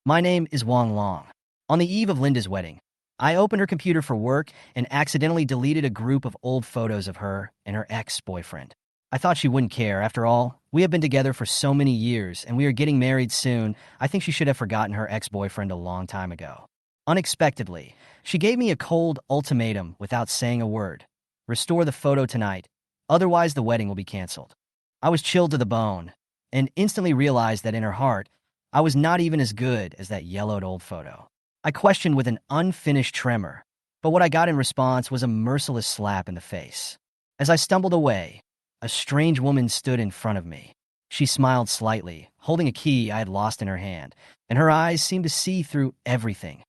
My name is Wang Long. On the eve of Linda's wedding, I opened her computer for work and accidentally deleted a group of old photos of her and her ex-boyfriend. I thought she wouldn't care. After all, we have been together for so many years and we are getting married soon. I think she should have forgotten her ex-boyfriend a long time ago. Unexpectedly, she gave me a cold ultimatum without saying a word. Restore the photo tonight, otherwise the wedding will be canceled. I was chilled to the bone and instantly realized that in her heart, I was not even as good as that yellowed old photo. I questioned with an unfinished tremor, but what I got in response was a merciless slap in the face. As I stumbled away, a strange woman stood in front of me. She smiled slightly, holding a key I had lost in her hand, and her eyes seemed to see through everything.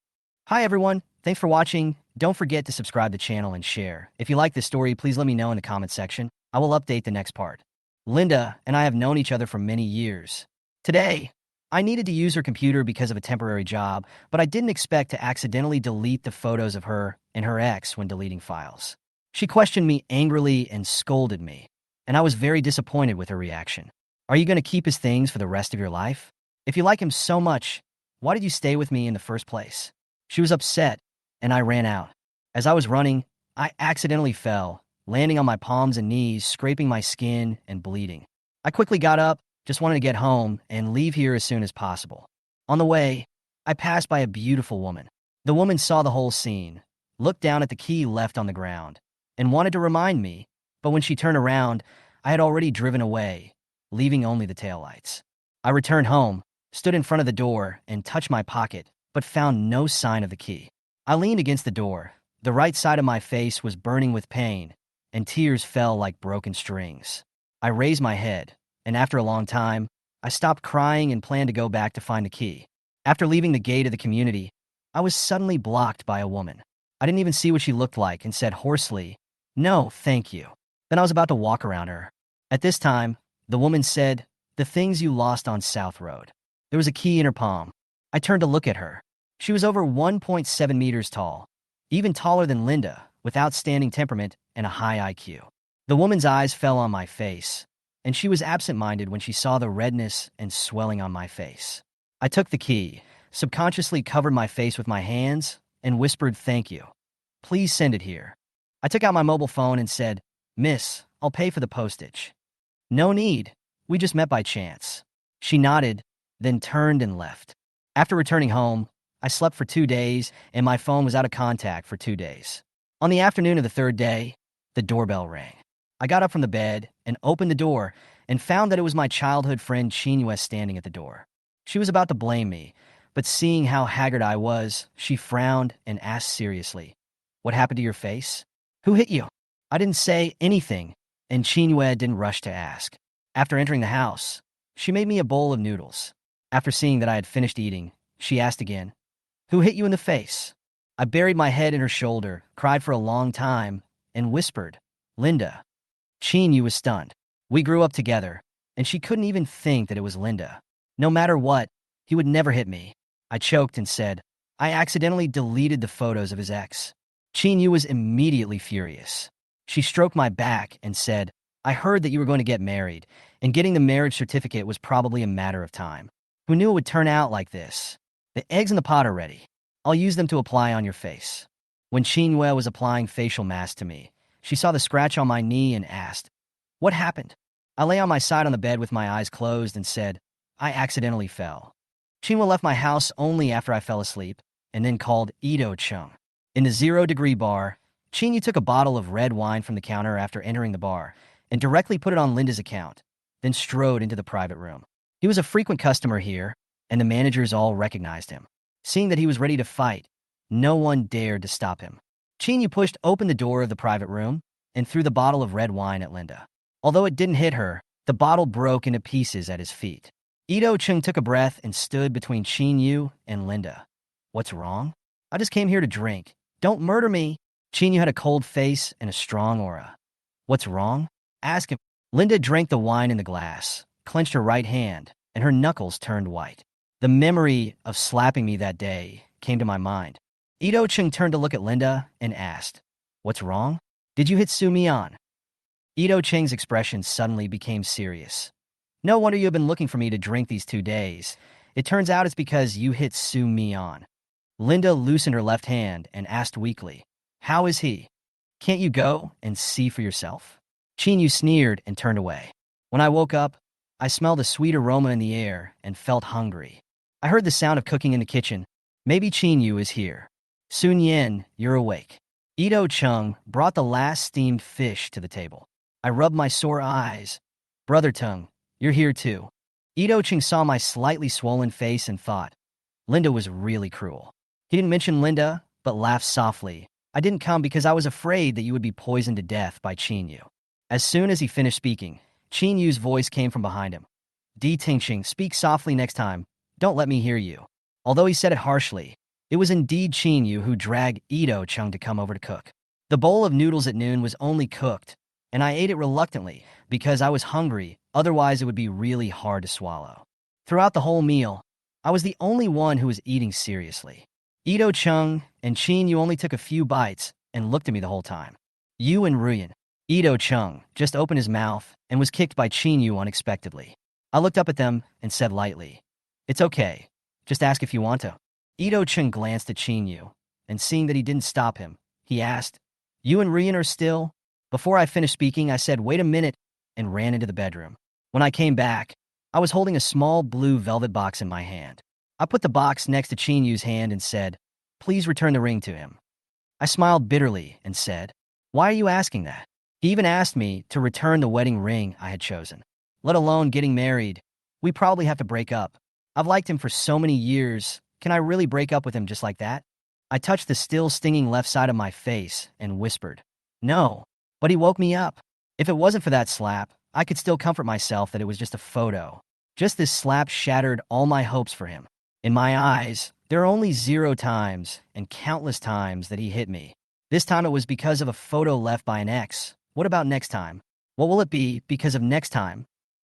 Hi everyone, thanks for watching. Don't forget to subscribe to the channel and share. If you like this story, please let me know in the comment section. I will update the next part. Linda and I have known each other for many years. Today, I needed to use her computer because of a temporary job, but I didn't expect to accidentally delete the photos of her and her ex when deleting files. She questioned me angrily and scolded me, and I was very disappointed with her reaction. Are you going to keep his things for the rest of your life? If you like him so much, why did you stay with me in the first place? She was upset, and I ran out. As I was running, I accidentally fell, landing on my palms and knees, scraping my skin and bleeding. I quickly got up, just wanted to get home and leave here as soon as possible. On the way, I passed by a beautiful woman. The woman saw the whole scene, looked down at the key left on the ground, and wanted to remind me, but when she turned around, I had already driven away, leaving only the taillights. I returned home, stood in front of the door, and touched my pocket, but found no sign of the key. I leaned against the door. The right side of my face was burning with pain, and tears fell like broken strings. I raised my head, and after a long time, I stopped crying and planned to go back to find the key. After leaving the gate of the community, I was suddenly blocked by a woman. I didn't even see what she looked like and said hoarsely, "No, thank you." Then I was about to walk around her. At this time, the woman said, "The things you lost on South Road." There was a key in her palm. I turned to look at her. She was over 1.7 meters tall, even taller than Linda, with outstanding temperament and a high IQ. The woman's eyes fell on my face, and she was absent-minded when she saw the redness and swelling on my face. I took the key, subconsciously covered my face with my hands, and whispered, "Thank you. Please send it here." I took out my mobile phone and said, "Miss, I'll pay for the postage." "No need. We just met by chance." She nodded, then turned and left. After returning home, I slept for 2 days, and my phone was out of contact for 2 days. On the afternoon of the third day, the doorbell rang. I got up from the bed and opened the door and found that it was my childhood friend Chinwe standing at the door. She was about to blame me, but seeing how haggard I was, she frowned and asked seriously, "What happened to your face? Who hit you?" I didn't say anything, and Chinwe didn't rush to ask. After entering the house, she made me a bowl of noodles. After seeing that I had finished eating, she asked again, "Who hit you in the face?" I buried my head in her shoulder, cried for a long time, and whispered, "Linda." Chinwe was stunned. We grew up together, and she couldn't even think that it was Linda. No matter what, he would never hit me. I choked and said, "I accidentally deleted the photos of his ex." Chinwe was immediately furious. She stroked my back and said, "I heard that you were going to get married, and getting the marriage certificate was probably a matter of time. Who knew it would turn out like this? The eggs in the pot are ready. I'll use them to apply on your face." When Chinwe was applying facial mask to me, she saw the scratch on my knee and asked, "What happened?" I lay on my side on the bed with my eyes closed and said, "I accidentally fell." Chinwe left my house only after I fell asleep, and then called Ito Chung. In the 0-degree bar, Chinwe took a bottle of red wine from the counter after entering the bar and directly put it on Linda's account, then strode into the private room. He was a frequent customer here, and the managers all recognized him. Seeing that he was ready to fight, no one dared to stop him. Chinwe pushed open the door of the private room and threw the bottle of red wine at Linda. Although it didn't hit her, the bottle broke into pieces at his feet. Ito Chung took a breath and stood between Chinwe and Linda. "What's wrong?" "I just came here to drink. Don't murder me." Chinwe had a cold face and a strong aura. "What's wrong? Ask him." Linda drank the wine in the glass, clenched her right hand, and her knuckles turned white. The memory of slapping me that day came to my mind. Ito Chung turned to look at Linda and asked, "What's wrong? Did you hit Soo-mi-an?" Ito Chung's expression suddenly became serious. "No wonder you have been looking for me to drink these 2 days. It turns out it's because you hit Sue Me on. Linda loosened her left hand and asked weakly, "How is he? Can't you go and see for yourself?" Chinyu sneered and turned away. When I woke up, I smelled a sweet aroma in the air and felt hungry. I heard the sound of cooking in the kitchen. Maybe Chinyu is here. Sun Yin, you're awake. Ito Chung brought the last steamed fish to the table. I rubbed my sore eyes. Brother Tung, you're here too. Ito Chung saw my slightly swollen face and thought, Linda was really cruel. He didn't mention Linda, but laughed softly. I didn't come because I was afraid that you would be poisoned to death by Chinyu. As soon as he finished speaking, Chinyu's voice came from behind him. Di Tingxing, speak softly next time. Don't let me hear you. Although he said it harshly, it was indeed Chinyu who dragged Ito Chung to come over to cook. The bowl of noodles at noon was only cooked, and I ate it reluctantly because I was hungry, otherwise it would be really hard to swallow. Throughout the whole meal, I was the only one who was eating seriously. Ito Chung and Chinyu only took a few bites and looked at me the whole time. You and Ruyan. Ito Chung just opened his mouth and was kicked by Chinyu unexpectedly. I looked up at them and said lightly, "It's okay. Just ask if you want to." Ito Chung glanced at Chinyu, and seeing that he didn't stop him, he asked, "You and Ruyan are still?" Before I finished speaking, I said, "Wait a minute," and ran into the bedroom. When I came back, I was holding a small blue velvet box in my hand. I put the box next to Chinyu's hand and said, "Please return the ring to him." I smiled bitterly and said, "Why are you asking that?" He even asked me to return the wedding ring I had chosen. Let alone getting married. We probably have to break up. I've liked him for so many years. Can I really break up with him just like that? I touched the still stinging left side of my face and whispered, "No." But he woke me up. If it wasn't for that slap, I could still comfort myself that it was just a photo. Just this slap shattered all my hopes for him. In my eyes, there are only 0 times and countless times that he hit me. This time it was because of a photo left by an ex. What about next time? What will it be because of next time?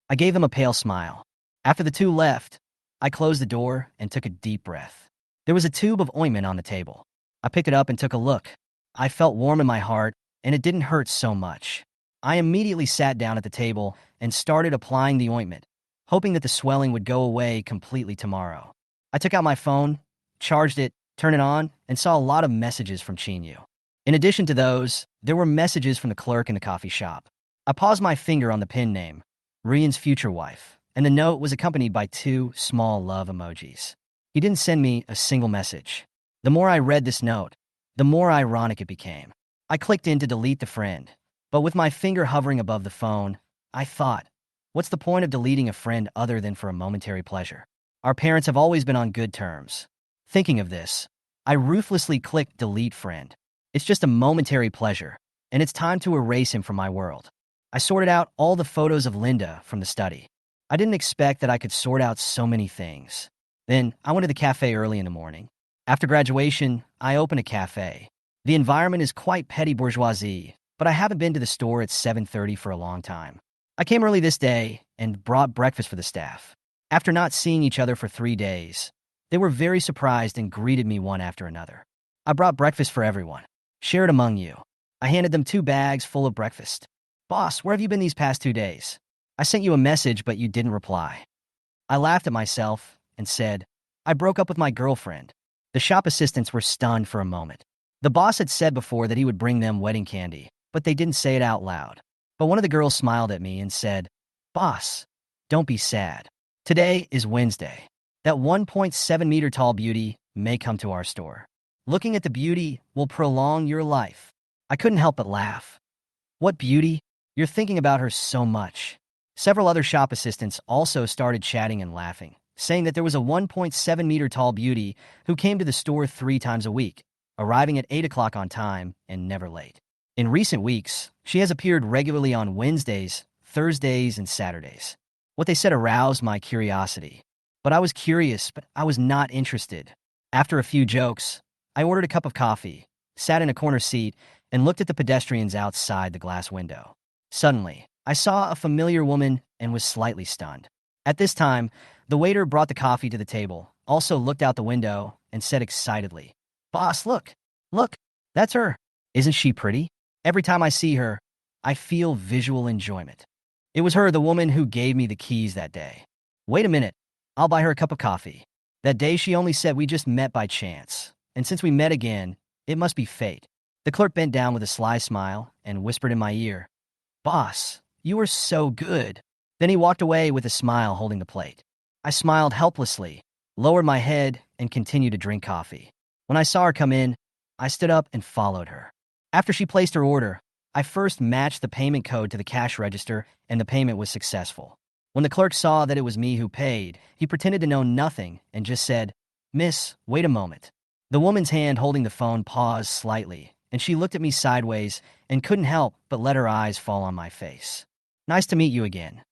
I gave him a pale smile. After the two left, I closed the door and took a deep breath. There was a tube of ointment on the table. I picked it up and took a look. I felt warm in my heart, and it didn't hurt so much. I immediately sat down at the table and started applying the ointment, hoping that the swelling would go away completely tomorrow. I took out my phone, charged it, turned it on, and saw a lot of messages from Chinyu. In addition to those, there were messages from the clerk in the coffee shop. I paused my finger on the pin name, Rian's future wife, and the note was accompanied by 2 small love emojis. He didn't send me a single message. The more I read this note, the more ironic it became. I clicked in to delete the friend, but with my finger hovering above the phone, I thought, what's the point of deleting a friend other than for a momentary pleasure? Our parents have always been on good terms. Thinking of this, I ruthlessly clicked delete friend. It's just a momentary pleasure, and it's time to erase him from my world. I sorted out all the photos of Linda from the study. I didn't expect that I could sort out so many things. Then I went to the cafe early in the morning. After graduation, I opened a cafe. The environment is quite petty bourgeoisie, but I haven't been to the store at 7:30 for a long time. I came early this day and brought breakfast for the staff. After not seeing each other for 3 days, they were very surprised and greeted me one after another. I brought breakfast for everyone. Share it among you. I handed them 2 bags full of breakfast. Boss, where have you been these past 2 days? I sent you a message, but you didn't reply. I laughed at myself and said, I broke up with my girlfriend. The shop assistants were stunned for a moment. The boss had said before that he would bring them wedding candy, but they didn't say it out loud. But one of the girls smiled at me and said, Boss, don't be sad. Today is Wednesday. That 1.7-meter tall beauty may come to our store. Looking at the beauty will prolong your life. I couldn't help but laugh. What beauty? You're thinking about her so much. Several other shop assistants also started chatting and laughing, saying that there was a 1.7-meter tall beauty who came to the store 3 times a week, arriving at 8 o'clock on time and never late. In recent weeks, she has appeared regularly on Wednesdays, Thursdays, and Saturdays. What they said aroused my curiosity. But I was curious, but I was not interested. After a few jokes, I ordered a cup of coffee, sat in a corner seat, and looked at the pedestrians outside the glass window. Suddenly, I saw a familiar woman and was slightly stunned. At this time, the waiter brought the coffee to the table, also looked out the window, and said excitedly, Boss, look, that's her. Isn't she pretty? Every time I see her, I feel visual enjoyment. It was her, the woman who gave me the keys that day. Wait a minute. I'll buy her a cup of coffee. That day she only said we just met by chance, and since we met again, it must be fate. The clerk bent down with a sly smile and whispered in my ear, "Boss, you are so good." Then he walked away with a smile holding the plate. I smiled helplessly, lowered my head, and continued to drink coffee. When I saw her come in, I stood up and followed her. After she placed her order, I first matched the payment code to the cash register, and the payment was successful. When the clerk saw that it was me who paid, he pretended to know nothing and just said, "Miss, wait a moment." The woman's hand holding the phone paused slightly, and she looked at me sideways and couldn't help but let her eyes fall on my face. "Nice to meet you again."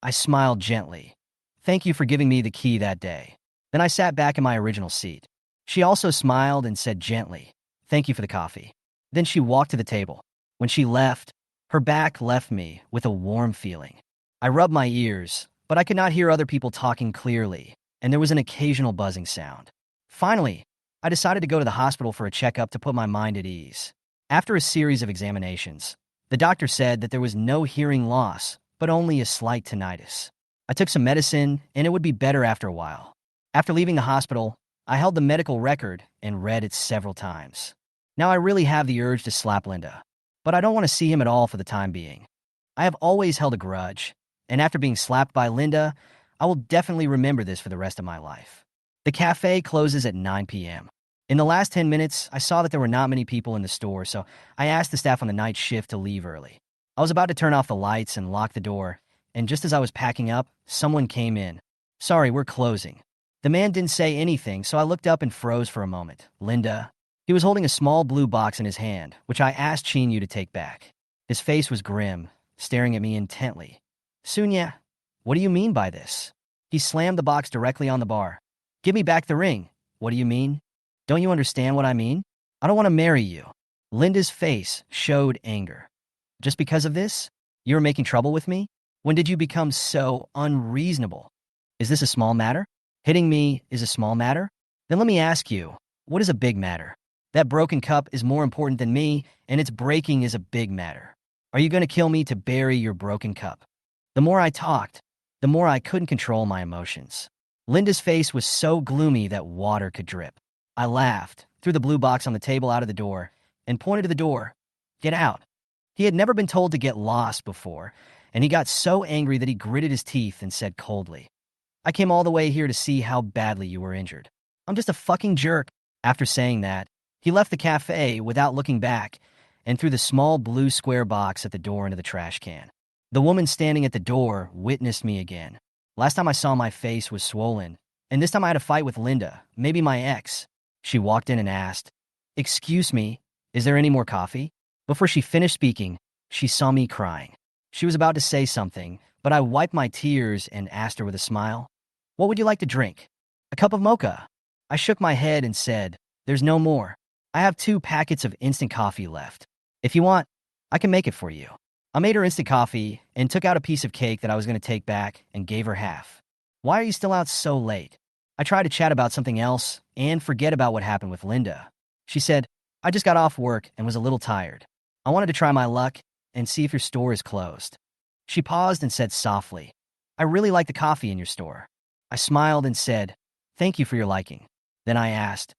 I smiled gently. "Thank you for giving me the key that day." Then I sat back in my original seat. She also smiled and said gently, "Thank you for the coffee." Then she walked to the table. When she left, her back left me with a warm feeling. I rubbed my ears, but I could not hear other people talking clearly, and there was an occasional buzzing sound. Finally, I decided to go to the hospital for a checkup to put my mind at ease. After a series of examinations, the doctor said that there was no hearing loss, but only a slight tinnitus. I took some medicine, and it would be better after a while. After leaving the hospital, I held the medical record and read it several times. Now I really have the urge to slap Linda, but I don't want to see him at all for the time being. I have always held a grudge, and after being slapped by Linda, I will definitely remember this for the rest of my life. The cafe closes at 9 p.m. In the last 10 minutes, I saw that there were not many people in the store, so I asked the staff on the night shift to leave early. I was about to turn off the lights and lock the door, and just as I was packing up, someone came in. "Sorry, we're closing." The man didn't say anything, so I looked up and froze for a moment. "Linda?" He was holding a small blue box in his hand, which I asked Chinyu to take back. His face was grim, staring at me intently. "Sunya, what do you mean by this?" He slammed the box directly on the bar. "Give me back the ring." "What do you mean? Don't you understand what I mean? I don't want to marry you." Linda's face showed anger. "Just because of this? You're making trouble with me? When did you become so unreasonable? Is this a small matter? Hitting me is a small matter? Then let me ask you, what is a big matter? That broken cup is more important than me, and its breaking is a big matter. Are you going to kill me to bury your broken cup?" The more I talked, the more I couldn't control my emotions. Linda's face was so gloomy that water could drip. I laughed, threw the blue box on the table out of the door, and pointed to the door. "Get out." He had never been told to get lost before, and he got so angry that he gritted his teeth and said coldly, "I came all the way here to see how badly you were injured. I'm just a fucking jerk." After saying that, he left the cafe without looking back and threw the small blue square box at the door into the trash can. The woman standing at the door witnessed me again. Last time I saw my face was swollen, and this time I had a fight with Linda, maybe my ex. She walked in and asked, "Excuse me, is there any more coffee?" Before she finished speaking, she saw me crying. She was about to say something, but I wiped my tears and asked her with a smile, "What would you like to drink?" "A cup of mocha." I shook my head and said, "There's no more. I have 2 packets of instant coffee left. If you want, I can make it for you." I made her instant coffee and took out a piece of cake that I was going to take back and gave her half. "Why are you still out so late?" I tried to chat about something else and forget about what happened with Linda. She said, "I just got off work and was a little tired. I wanted to try my luck and see if your store is closed." She paused and said softly, "I really like the coffee in your store." I smiled and said, "Thank you for your liking." Then I asked,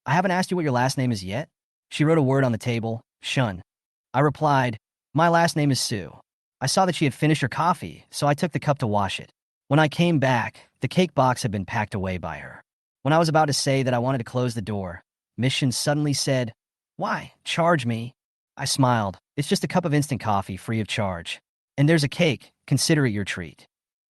"I haven't asked you what your last name is yet?" She wrote a word on the table, "Shun." I replied, "My last name is Sue." I saw that she had finished her coffee, so I took the cup to wash it. When I came back, the cake box had been packed away by her. When I was about to say that I wanted to close the door, Miss Shun suddenly said, "Why, charge me?" I smiled. "It's just a cup of instant coffee, free of charge. And there's a cake, consider it your treat."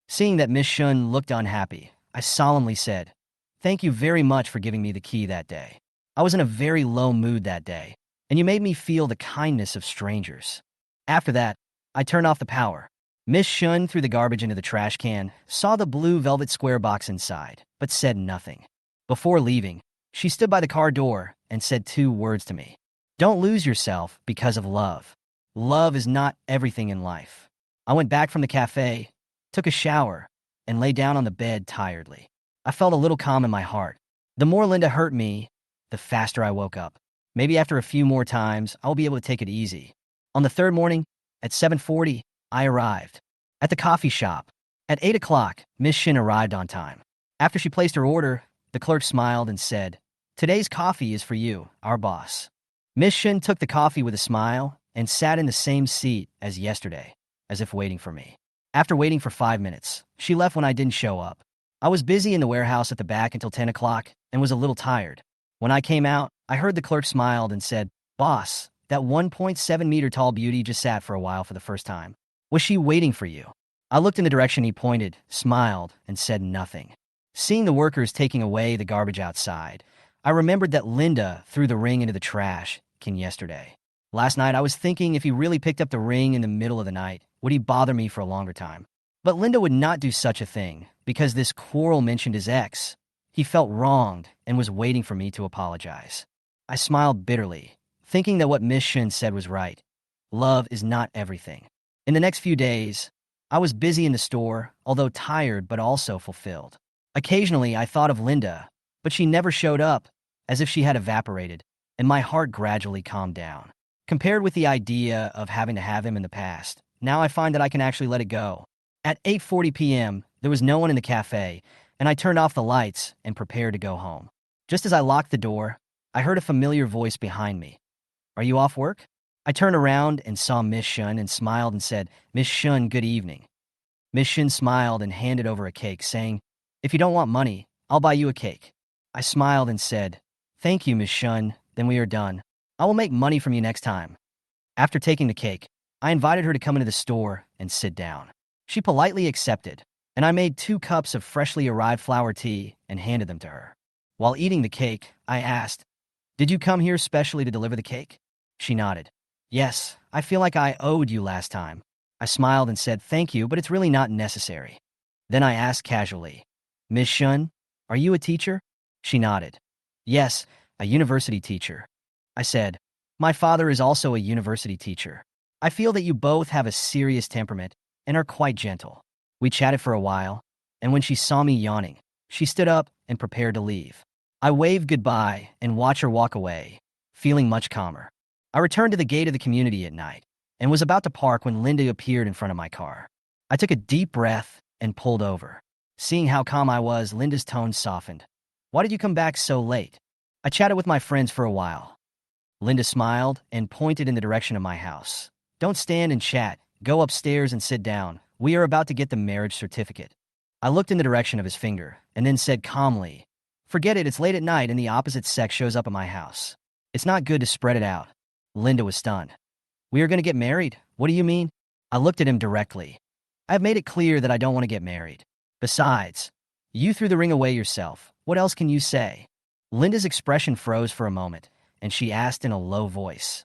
Seeing that Miss Shun looked unhappy, I solemnly said, "Thank you very much for giving me the key that day. I was in a very low mood that day, and you made me feel the kindness of strangers." After that, I turned off the power. Miss Shun threw the garbage into the trash can, saw the blue velvet square box inside, but said nothing. Before leaving, she stood by the car door and said 2 words to me. "Don't lose yourself because of love. Love is not everything in life." I went back from the cafe, took a shower, and lay down on the bed tiredly. I felt a little calm in my heart. The more Linda hurt me, the faster I woke up. Maybe after a few more times, I'll be able to take it easy. On the 3rd morning, at 7:40, I arrived. At the coffee shop. At 8 o'clock, Miss Shin arrived on time. After she placed her order, the clerk smiled and said, "Today's coffee is for you, our boss." Miss Shun took the coffee with a smile and sat in the same seat as yesterday, as if waiting for me. After waiting for 5 minutes, she left when I didn't show up. I was busy in the warehouse at the back until 10 o'clock and was a little tired. When I came out, I heard the clerk smiled and said, "Boss, that 1.7-meter tall beauty just sat for a while for the first time. Was she waiting for you?" I looked in the direction he pointed, smiled, and said nothing. Seeing the workers taking away the garbage outside, I remembered that Linda threw the ring into the trash can yesterday. Last night I was thinking if he really picked up the ring in the middle of the night, would he bother me for a longer time? But Linda would not do such a thing, because this quarrel mentioned his ex. He felt wronged and was waiting for me to apologize. I smiled bitterly, thinking that what Miss Shun said was right. Love is not everything. In the next few days, I was busy in the store, although tired but also fulfilled. Occasionally, I thought of Linda, but she never showed up, as if she had evaporated, and my heart gradually calmed down. Compared with the idea of having to have him in the past, now I find that I can actually let it go. At 8:40 p.m., there was no one in the cafe, and I turned off the lights and prepared to go home. Just as I locked the door, I heard a familiar voice behind me. "Are you off work?" I turned around and saw Miss Shun and smiled and said, "Miss Shun, good evening." Miss Shun smiled and handed over a cake, saying, "If you don't want money, I'll buy you a cake." I smiled and said, "Thank you, Miss Shun, then we are done. I will make money from you next time." After taking the cake, I invited her to come into the store and sit down. She politely accepted, and I made 2 cups of freshly arrived flower tea and handed them to her. While eating the cake, I asked, "Did you come here specially to deliver the cake?" She nodded. "Yes, I feel like I owed you last time." I smiled and said, "Thank you, but it's really not necessary." Then I asked casually, "Miss Shun, are you a teacher?" She nodded. "Yes, a university teacher." I said, "My father is also a university teacher. I feel that you both have a serious temperament and are quite gentle." We chatted for a while, and when she saw me yawning, she stood up and prepared to leave. I waved goodbye and watched her walk away, feeling much calmer. I returned to the gate of the community at night and was about to park when Linda appeared in front of my car. I took a deep breath and pulled over. Seeing how calm I was, Linda's tone softened. "Why did you come back so late?" I chatted with my friends for a while. Linda smiled and pointed in the direction of my house. "Don't stand and chat. Go upstairs and sit down. We are about to get the marriage certificate." I looked in the direction of his finger and then said calmly, "Forget it, it's late at night and the opposite sex shows up at my house. It's not good to spread it out." Linda was stunned. "We are going to get married? What do you mean?" I looked at him directly. "I have made it clear that I don't want to get married. Besides, you threw the ring away yourself. What else can you say?" Linda's expression froze for a moment, and she asked in a low voice,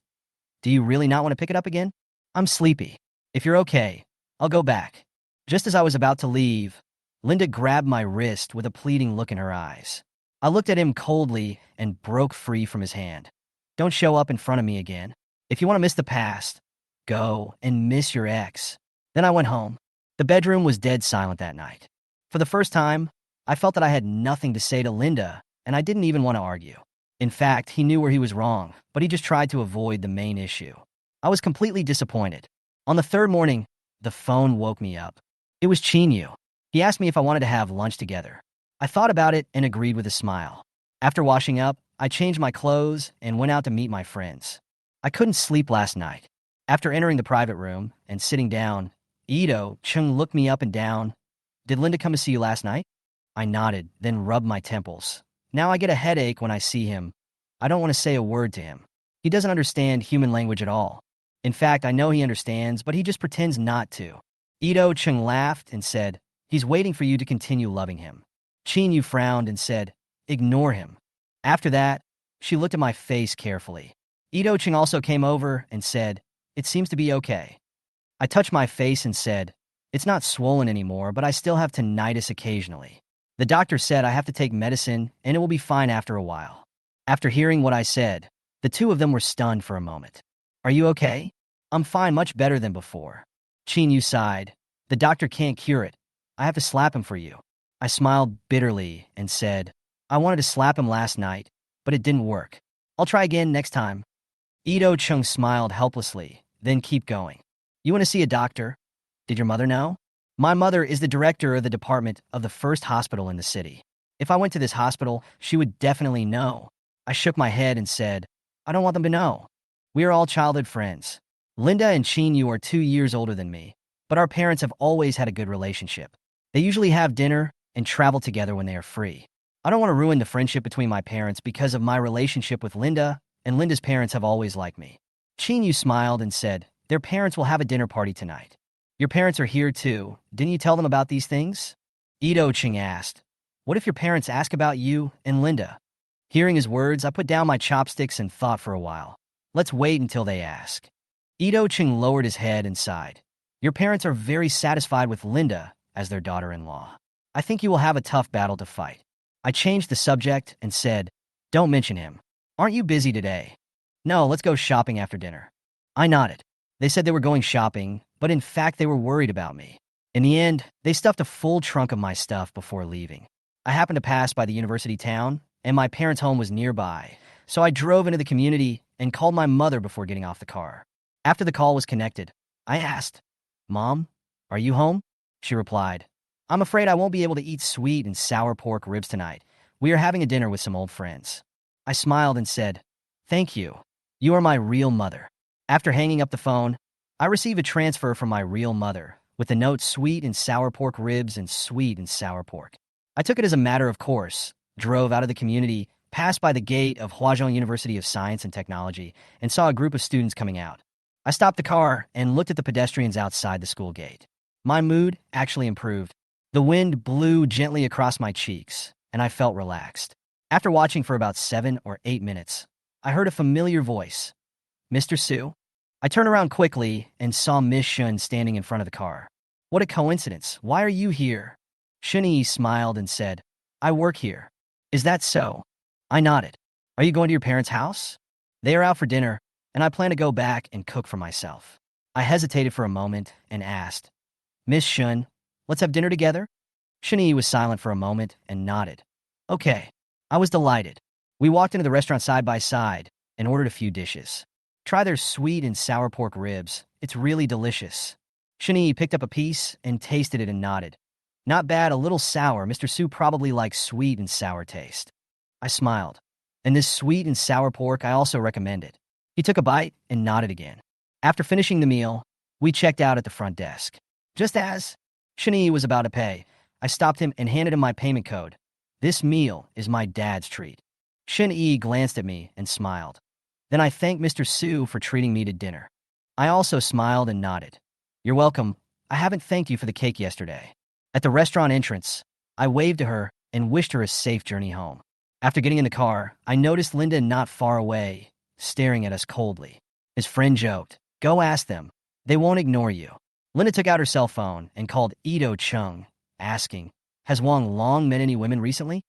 "Do you really not want to pick it up again?" "I'm sleepy. If you're okay, I'll go back." Just as I was about to leave, Linda grabbed my wrist with a pleading look in her eyes. I looked at him coldly and broke free from his hand. "Don't show up in front of me again. If you want to miss the past, go and miss your ex." Then I went home. The bedroom was dead silent that night. For the first time, I felt that I had nothing to say to Linda, and I didn't even want to argue. In fact, he knew where he was wrong, but he just tried to avoid the main issue. I was completely disappointed. On the third morning, the phone woke me up. It was Chinyu. He asked me if I wanted to have lunch together. I thought about it and agreed with a smile. After washing up, I changed my clothes and went out to meet my friends. I couldn't sleep last night. After entering the private room and sitting down, Ito Chung looked me up and down. "Did Linda come to see you last night?" I nodded, then rubbed my temples. Now I get a headache when I see him. I don't want to say a word to him. He doesn't understand human language at all. In fact, I know he understands, but he just pretends not to. Ito Chung laughed and said, "He's waiting for you to continue loving him." Chinyu frowned and said, "Ignore him." After that, she looked at my face carefully. Ito Chung also came over and said, "It seems to be okay." I touched my face and said, "It's not swollen anymore, but I still have tinnitus occasionally. The doctor said I have to take medicine and it will be fine after a while." After hearing what I said, the two of them were stunned for a moment. "Are you okay?" "I'm fine, much better than before." Chinyu sighed. "The doctor can't cure it. I have to slap him for you." I smiled bitterly and said, "I wanted to slap him last night, but it didn't work. I'll try again next time." Ito Chung smiled helplessly, then keep going. "You want to see a doctor? Did your mother know?" My mother is the director of the department of the first hospital in the city. If I went to this hospital, she would definitely know. I shook my head and said, I don't want them to know. We are all childhood friends. Linda and Chinyu are 2 years older than me, but our parents have always had a good relationship. They usually have dinner and travel together when they are free. I don't want to ruin the friendship between my parents because of my relationship with Linda, and Linda's parents have always liked me. Chinyu smiled and said, their parents will have a dinner party tonight. Your parents are here too. Didn't you tell them about these things? Ito Ching asked, what if your parents ask about you and Linda? Hearing his words, I put down my chopsticks and thought for a while. Let's wait until they ask. Ito Ching lowered his head and sighed. Your parents are very satisfied with Linda as their daughter-in-law. I think you will have a tough battle to fight. I changed the subject and said, don't mention him. Aren't you busy today? No, let's go shopping after dinner. I nodded. They said they were going shopping, but in fact they were worried about me. In the end, they stuffed a full trunk of my stuff before leaving. I happened to pass by the university town, and my parents' home was nearby, so I drove into the community and called my mother before getting off the car. After the call was connected, I asked, Mom, are you home? She replied, I'm afraid I won't be able to eat sweet and sour pork ribs tonight. We are having a dinner with some old friends. I smiled and said, thank you. You are my real mother. After hanging up the phone, I received a transfer from my real mother with the note sweet and sour pork ribs and sweet and sour pork. I took it as a matter of course, drove out of the community, passed by the gate of Huazhong University of Science and Technology, and saw a group of students coming out. I stopped the car and looked at the pedestrians outside the school gate. My mood actually improved. The wind blew gently across my cheeks, and I felt relaxed. After watching for about 7 or 8 minutes, I heard a familiar voice. Mr. Su? I turned around quickly and saw Miss Shun standing in front of the car. What a coincidence. Why are you here? Shun-yi smiled and said, I work here. Is that so? I nodded. Are you going to your parents' house? They are out for dinner, and I plan to go back and cook for myself. I hesitated for a moment and asked, Miss Shun, let's have dinner together? Shun-yi was silent for a moment and nodded. Okay. I was delighted. We walked into the restaurant side by side and ordered a few dishes. Try their sweet and sour pork ribs. It's really delicious. Shun-yi picked up a piece and tasted it and nodded. Not bad, a little sour. Mr. Su probably likes sweet and sour taste. I smiled. And this sweet and sour pork, I also recommend it. He took a bite and nodded again. After finishing the meal, we checked out at the front desk. Just as Shun-yi was about to pay, I stopped him and handed him my payment code. This meal is my dad's treat. Shun-yi glanced at me and smiled. Then I thanked Mr. Su for treating me to dinner. I also smiled and nodded. You're welcome. I haven't thanked you for the cake yesterday. At the restaurant entrance, I waved to her and wished her a safe journey home. After getting in the car, I noticed Linda not far away, staring at us coldly. His friend joked, go ask them. They won't ignore you. Linda took out her cell phone and called Ito Chung, asking, has Wang Long met any women recently?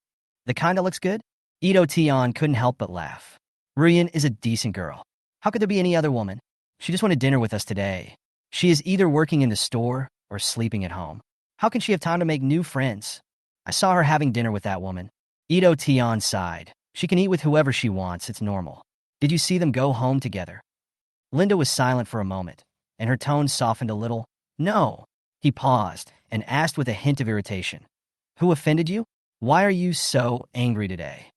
The kind that looks good? Ito Tian couldn't help but laugh. Ruyan is a decent girl. How could there be any other woman? She just wanted dinner with us today. She is either working in the store or sleeping at home. How can she have time to make new friends? I saw her having dinner with that woman. Ito Tian sighed. She can eat with whoever she wants, it's normal. Did you see them go home together? Linda was silent for a moment, and her tone softened a little. No. He paused and asked with a hint of irritation. Who offended you? Why are you so angry today?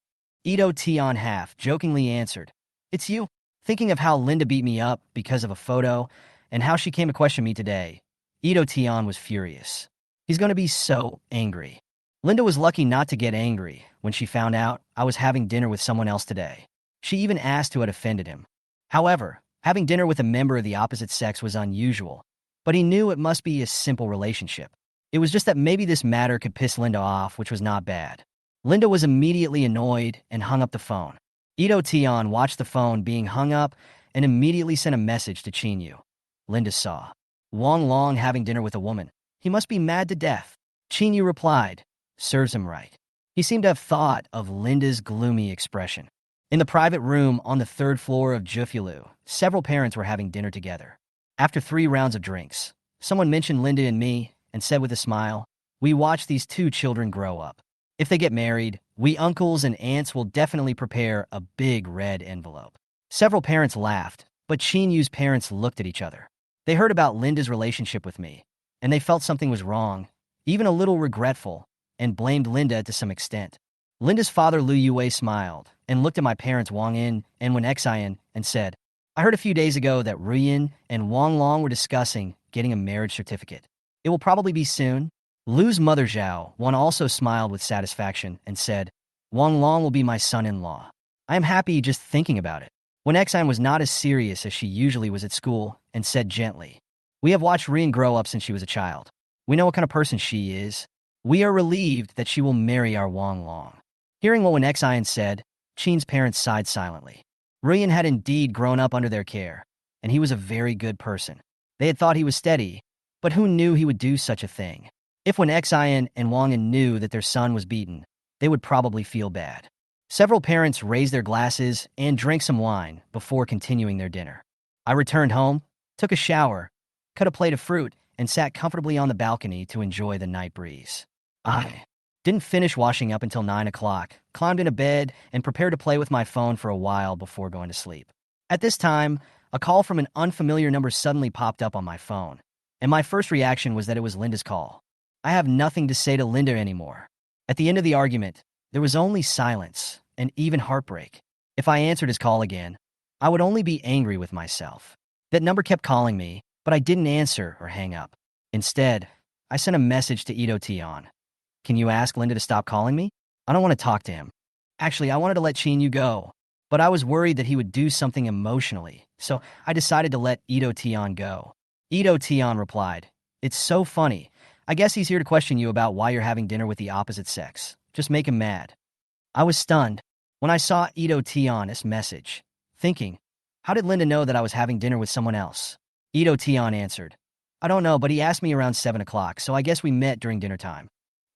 Ito Tian half-jokingly answered. It's you. Thinking of how Linda beat me up because of a photo and how she came to question me today, Ito Tian was furious. He's going to be so angry. Linda was lucky not to get angry when she found out I was having dinner with someone else today. She even asked who had offended him. However, having dinner with a member of the opposite sex was unusual, but he knew it must be a simple relationship. It was just that maybe this matter could piss Linda off, which was not bad. Linda was immediately annoyed and hung up the phone. Ito Tian watched the phone being hung up and immediately sent a message to Chinyu. Linda saw Wang Long having dinner with a woman. He must be mad to death. Chinyu replied, serves him right. He seemed to have thought of Linda's gloomy expression. In the private room on the 3rd floor of Jufulu, several parents were having dinner together. After 3 rounds of drinks, someone mentioned Linda and me and said with a smile, we watch these 2 children grow up. If they get married, we uncles and aunts will definitely prepare a big red envelope. Several parents laughed, but Chinyu's parents looked at each other. They heard about Linda's relationship with me, and they felt something was wrong, even a little regretful, and blamed Linda to some extent. Linda's father Lu Yue smiled and looked at my parents Wang In and Wen Xian and said, I heard a few days ago that Ruyin and Wang Long were discussing getting a marriage certificate. It will probably be soon. Lu's mother Zhao Wan also smiled with satisfaction and said, Wang Long will be my son-in-law. I am happy just thinking about it. Wen Xian was not as serious as she usually was at school and said gently, we have watched Ruyin grow up since she was a child. We know what kind of person she is. We are relieved that she will marry our Wang Long. Hearing what Wen Xian said, Qin's parents sighed silently. Ruyin had indeed grown up under their care, and he was a very good person. They had thought he was steady, but who knew he would do such a thing? If Wen Xian and Wang In knew that their son was beaten, they would probably feel bad. Several parents raised their glasses and drank some wine before continuing their dinner. I returned home, took a shower, cut a plate of fruit, and sat comfortably on the balcony to enjoy the night breeze. I didn't finish washing up until 9 o'clock, climbed into bed, and prepared to play with my phone for a while before going to sleep. At this time, a call from an unfamiliar number suddenly popped up on my phone, and my first reaction was that it was Linda's call. I have nothing to say to Linda anymore. At the end of the argument, there was only silence and even heartbreak. If I answered his call again, I would only be angry with myself. That number kept calling me, but I didn't answer or hang up. Instead, I sent a message to Ito Tion. Can you ask Linda to stop calling me? I don't want to talk to him. Actually, I wanted to let Chin Yu go, but I was worried that he would do something emotionally, so I decided to let Ito Tion go. Ito Tion replied, It's so funny. I guess he's here to question you about why you're having dinner with the opposite sex. Just make him mad. I was stunned when I saw Ito Tion's message, thinking, how did Linda know that I was having dinner with someone else? Ito Tion answered, I don't know, but he asked me around 7 o'clock, so I guess we met during dinner time.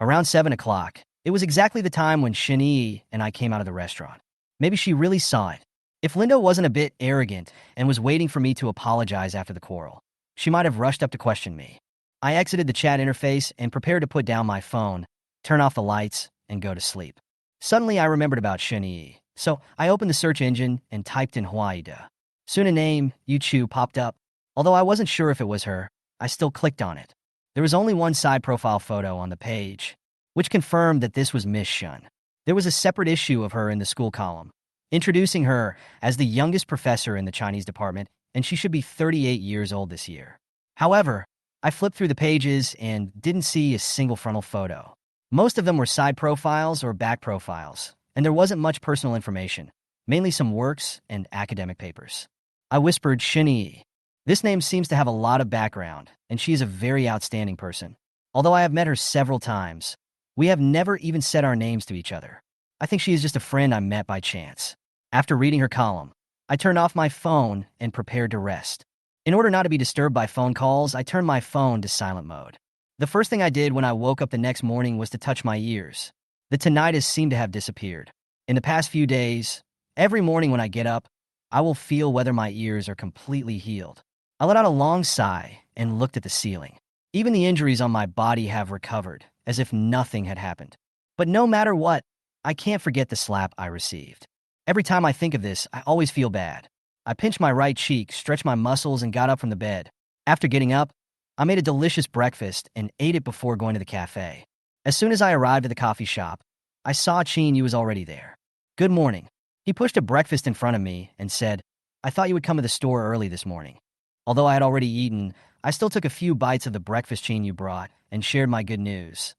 Around 7 o'clock, it was exactly the time when Shin-Yi and I came out of the restaurant. Maybe she really saw it. If Linda wasn't a bit arrogant and was waiting for me to apologize after the quarrel, she might have rushed up to question me. I exited the chat interface and prepared to put down my phone, turn off the lights, and go to sleep. Suddenly, I remembered about Shin-Yi, so I opened the search engine and typed in Huaida. Soon a name, Yu popped up. Although I wasn't sure if it was her, I still clicked on it. There was only one side profile photo on the page, which confirmed that this was Miss Shun. There was a separate issue of her in the school column, introducing her as the youngest professor in the Chinese department, and she should be 38 years old this year. However, I flipped through the pages and didn't see a single frontal photo. Most of them were side profiles or back profiles, and there wasn't much personal information, mainly some works and academic papers. I whispered Shin-Yi. This name seems to have a lot of background, and she is a very outstanding person. Although I have met her several times, we have never even said our names to each other. I think she is just a friend I met by chance. After reading her column, I turned off my phone and prepared to rest. In order not to be disturbed by phone calls, I turned my phone to silent mode. The first thing I did when I woke up the next morning was to touch my ears. The tinnitus seemed to have disappeared. In the past few days, every morning when I get up, I will feel whether my ears are completely healed. I let out a long sigh and looked at the ceiling. Even the injuries on my body have recovered, as if nothing had happened. But no matter what, I can't forget the slap I received. Every time I think of this, I always feel bad. I pinched my right cheek, stretched my muscles, and got up from the bed. After getting up, I made a delicious breakfast and ate it before going to the cafe. As soon as I arrived at the coffee shop, I saw Chin Yu was already there. Good morning. He pushed a breakfast in front of me and said, I thought you would come to the store early this morning. Although I had already eaten, I still took a few bites of the breakfast Chin Yu brought and shared my good news.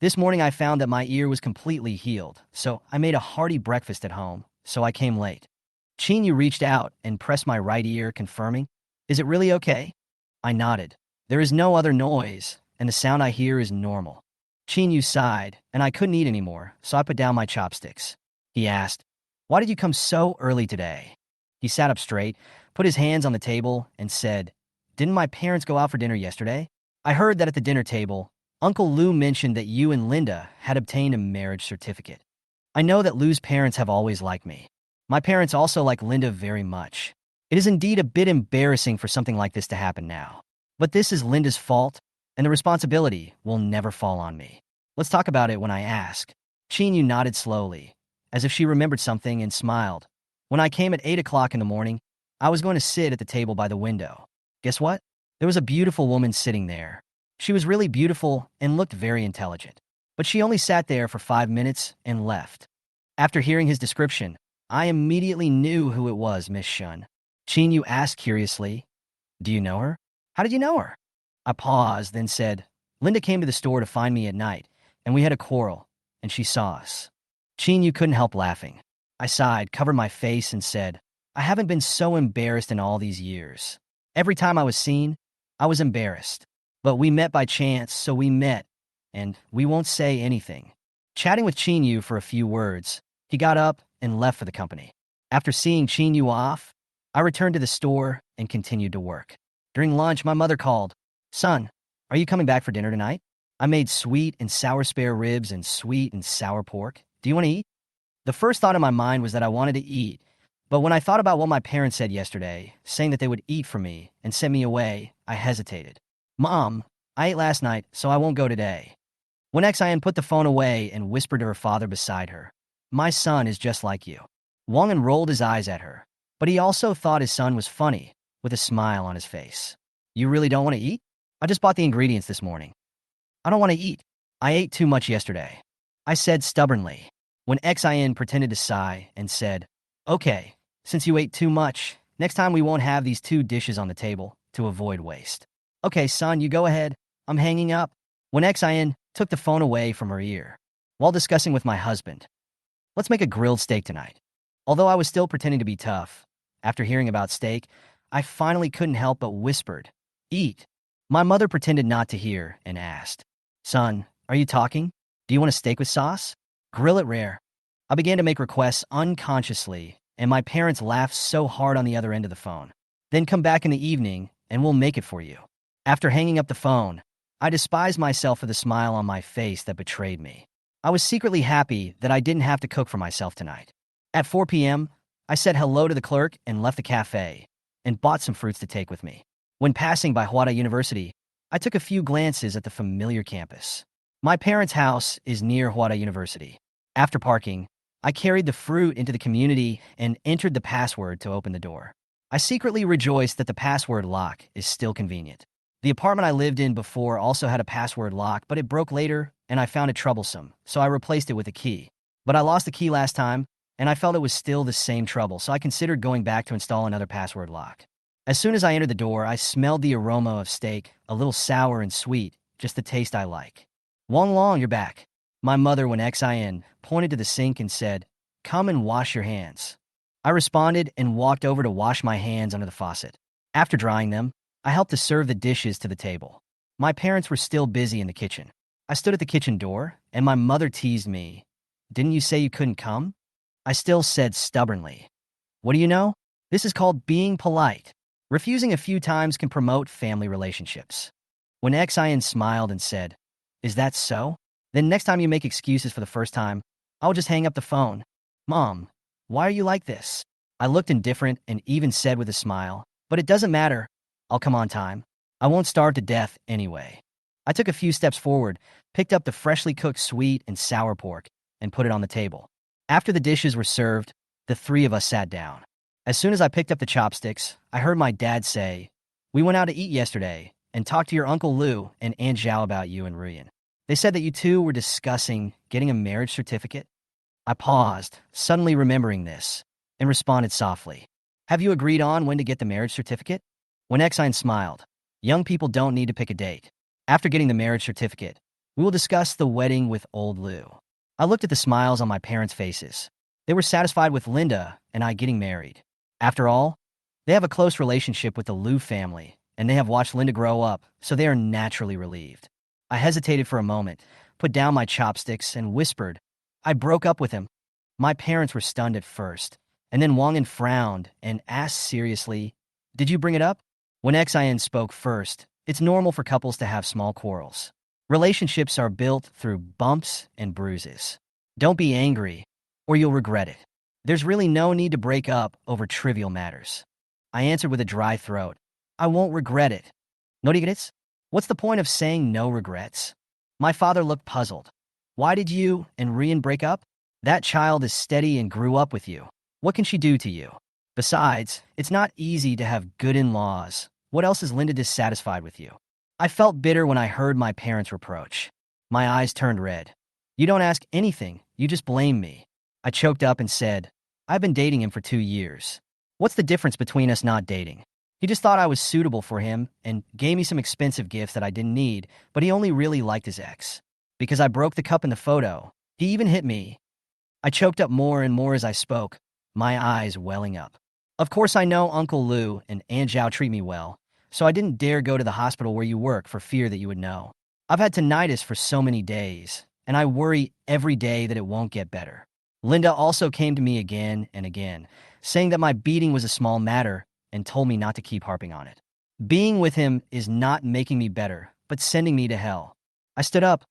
This morning I found that my ear was completely healed, so I made a hearty breakfast at home, so I came late. Chin Yu reached out and pressed my right ear, confirming, Is it really okay? I nodded. There is no other noise, and the sound I hear is normal. Chin Yu sighed, and I couldn't eat anymore, so I put down my chopsticks. He asked, Why did you come so early today? He sat up straight, put his hands on the table, and said, Didn't my parents go out for dinner yesterday? I heard that at the dinner table, Uncle Lou mentioned that you and Linda had obtained a marriage certificate. I know that Lou's parents have always liked me. My parents also like Linda very much. It is indeed a bit embarrassing for something like this to happen now. But this is Linda's fault, and the responsibility will never fall on me. Let's talk about it when I ask. Chin Yu nodded slowly, as if she remembered something, and smiled. When I came at 8 o'clock in the morning, I was going to sit at the table by the window. Guess what? There was a beautiful woman sitting there. She was really beautiful and looked very intelligent. But she only sat there for 5 minutes and left. After hearing his description, I immediately knew who it was, Miss Shun. Chin asked curiously, "Do you know her? How did you know her?" I paused, then said, "Linda came to the store to find me at night, and we had a quarrel, and she saw us." Chin couldn't help laughing. I sighed, covered my face, and said, "I haven't been so embarrassed in all these years. Every time I was seen, I was embarrassed. But we met by chance, so we met, and we won't say anything." Chatting with Chin for a few words, he got up and left for the company. After seeing Chin off, I returned to the store and continued to work. During lunch, my mother called, "Son, are you coming back for dinner tonight? I made sweet and sour spare ribs and sweet and sour pork. Do you want to eat?" The first thought in my mind was that I wanted to eat, but when I thought about what my parents said yesterday, saying that they would eat for me and send me away, I hesitated. "Mom, I ate last night, so I won't go today." When Xin put the phone away and whispered to her father beside her, "My son is just like you." Wang rolled his eyes at her, but he also thought his son was funny, with a smile on his face. "You really don't want to eat? I just bought the ingredients this morning." "I don't want to eat. I ate too much yesterday," I said stubbornly. When Xin pretended to sigh and said, "Okay, since you ate too much, next time we won't have these 2 dishes on the table to avoid waste." "Okay, son, you go ahead. I'm hanging up." When Xin took the phone away from her ear, while discussing with my husband, "Let's make a grilled steak tonight." Although I was still pretending to be tough, after hearing about steak, I finally couldn't help but whispered, "Eat." My mother pretended not to hear and asked, "Son, are you talking? Do you want a steak with sauce? Grill it rare." I began to make requests unconsciously, and my parents laughed so hard on the other end of the phone. "Then come back in the evening, and we'll make it for you." After hanging up the phone, I despised myself for the smile on my face that betrayed me. I was secretly happy that I didn't have to cook for myself tonight. At 4 p.m., I said hello to the clerk and left the cafe, and bought some fruits to take with me. When passing by Hwada University, I took a few glances at the familiar campus. My parents' house is near Hwada University. After parking, I carried the fruit into the community and entered the password to open the door. I secretly rejoiced that the password lock is still convenient. The apartment I lived in before also had a password lock, but it broke later, and I found it troublesome, so I replaced it with a key. But I lost the key last time, and I felt it was still the same trouble, so I considered going back to install another password lock. As soon as I entered the door, I smelled the aroma of steak, a little sour and sweet, just the taste I like. "Wang Long, you're back." My mother, when Xin pointed to the sink and said, "Come and wash your hands." I responded and walked over to wash my hands under the faucet. After drying them, I helped to serve the dishes to the table. My parents were still busy in the kitchen. I stood at the kitchen door, and my mother teased me. "Didn't you say you couldn't come?" I still said stubbornly, "What do you know? This is called being polite." Refusing a few times can promote family relationships. When Xin smiled and said, "Is that so? Then next time you make excuses for the first time, I'll just hang up the phone." "Mom, why are you like this?" I looked indifferent and even said with a smile, "But it doesn't matter. I'll come on time. I won't starve to death anyway." I took a few steps forward, picked up the freshly cooked sweet and sour pork, and put it on the table. After the dishes were served, the 3 of us sat down. As soon as I picked up the chopsticks, I heard my dad say, "We went out to eat yesterday and talked to your Uncle Lou and Aunt Zhao about you and Ruyan. They said that you two were discussing getting a marriage certificate." I paused, suddenly remembering this, and responded softly, "Have you agreed on when to get the marriage certificate?" When Xin smiled, "Young people don't need to pick a date. After getting the marriage certificate, we will discuss the wedding with old Lou." I looked at the smiles on my parents' faces. They were satisfied with Linda and I getting married. After all, they have a close relationship with the Liu family, and they have watched Linda grow up, so they are naturally relieved. I hesitated for a moment, put down my chopsticks, and whispered, "I broke up with him." My parents were stunned at first, and then Wang frowned and asked seriously, "Did you bring it up?" When Xin spoke first, it's normal for couples to have small quarrels. Relationships are built through bumps and bruises. Don't be angry, or you'll regret it. There's really no need to break up over trivial matters. I answered with a dry throat, "I won't regret it." "No regrets? What's the point of saying no regrets?" My father looked puzzled. "Why did you and Rian break up? That child is steady and grew up with you. What can she do to you? Besides, it's not easy to have good in-laws. What else is Linda dissatisfied with you?" I felt bitter when I heard my parents' reproach. My eyes turned red. You don't ask anything, you just blame me. I choked up and said, I've been dating him for 2 years. What's the difference between us not dating? He just thought I was suitable for him and gave me some expensive gifts that I didn't need, but he only really liked his ex. Because I broke the cup in the photo, he even hit me. I choked up more and more as I spoke, my eyes welling up. Of course I know Uncle Lou and Aunt Zhao treat me well, so I didn't dare go to the hospital where you work for fear that you would know. I've had tinnitus for so many days, and I worry every day that it won't get better. Linda also came to me again and again, saying that my beating was a small matter and told me not to keep harping on it. Being with him is not making me better, but sending me to hell. I stood up,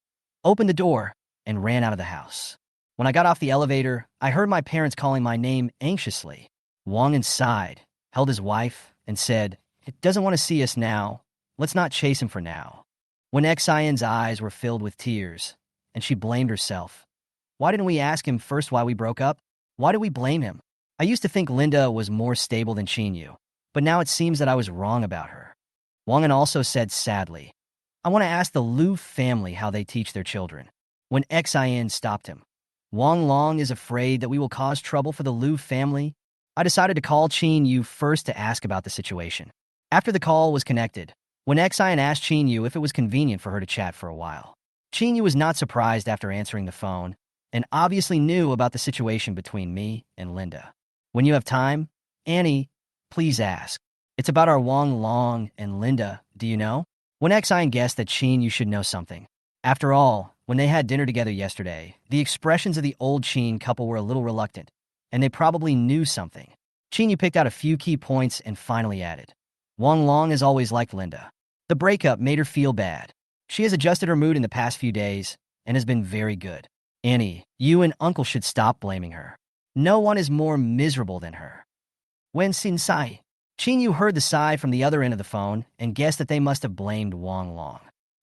opened the door, and ran out of the house. When I got off the elevator, I heard my parents calling my name anxiously. Wang sighed, held his wife, and said, "He doesn't want to see us now. Let's not chase him for now." When Xian's eyes were filled with tears, and she blamed herself. Why didn't we ask him first why we broke up? Why did we blame him? I used to think Linda was more stable than Yu, but now it seems that I was wrong about her. Wang also said sadly, I want to ask the Liu family how they teach their children. When Xian stopped him. Wang Long is afraid that we will cause trouble for the Liu family. I decided to call Yu first to ask about the situation. After the call was connected, when Xian asked Yu if it was convenient for her to chat for a while. Yu was not surprised after answering the phone, and obviously knew about the situation between me and Linda. When you have time, Annie, please ask. It's about our Wang Long and Linda, do you know? When Xian guessed that Yu should know something. After all, when they had dinner together yesterday, the expressions of the old couple were a little reluctant, and they probably knew something. Yu picked out a few key points and finally added, Wang Long has always liked Linda. The breakup made her feel bad. She has adjusted her mood in the past few days and has been very good. Annie, you and Uncle should stop blaming her. No one is more miserable than her. When Sin Sai, Yu heard the sigh from the other end of the phone and guessed that they must have blamed Wang Long.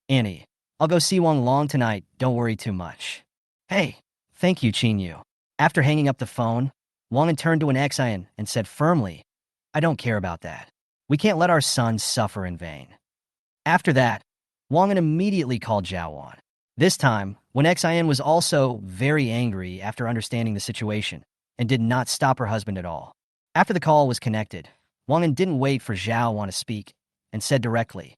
Annie, I'll go see Wang Long tonight, don't worry too much. Hey, thank you, Yu. After hanging up the phone, Wang turned to an Xian and said firmly, I don't care about that. We can't let our son suffer in vain. After that, Wang immediately called Zhao. This time, when Xian was also very angry after understanding the situation and did not stop her husband at all. After the call was connected, Wang didn't wait for Zhao to speak and said directly,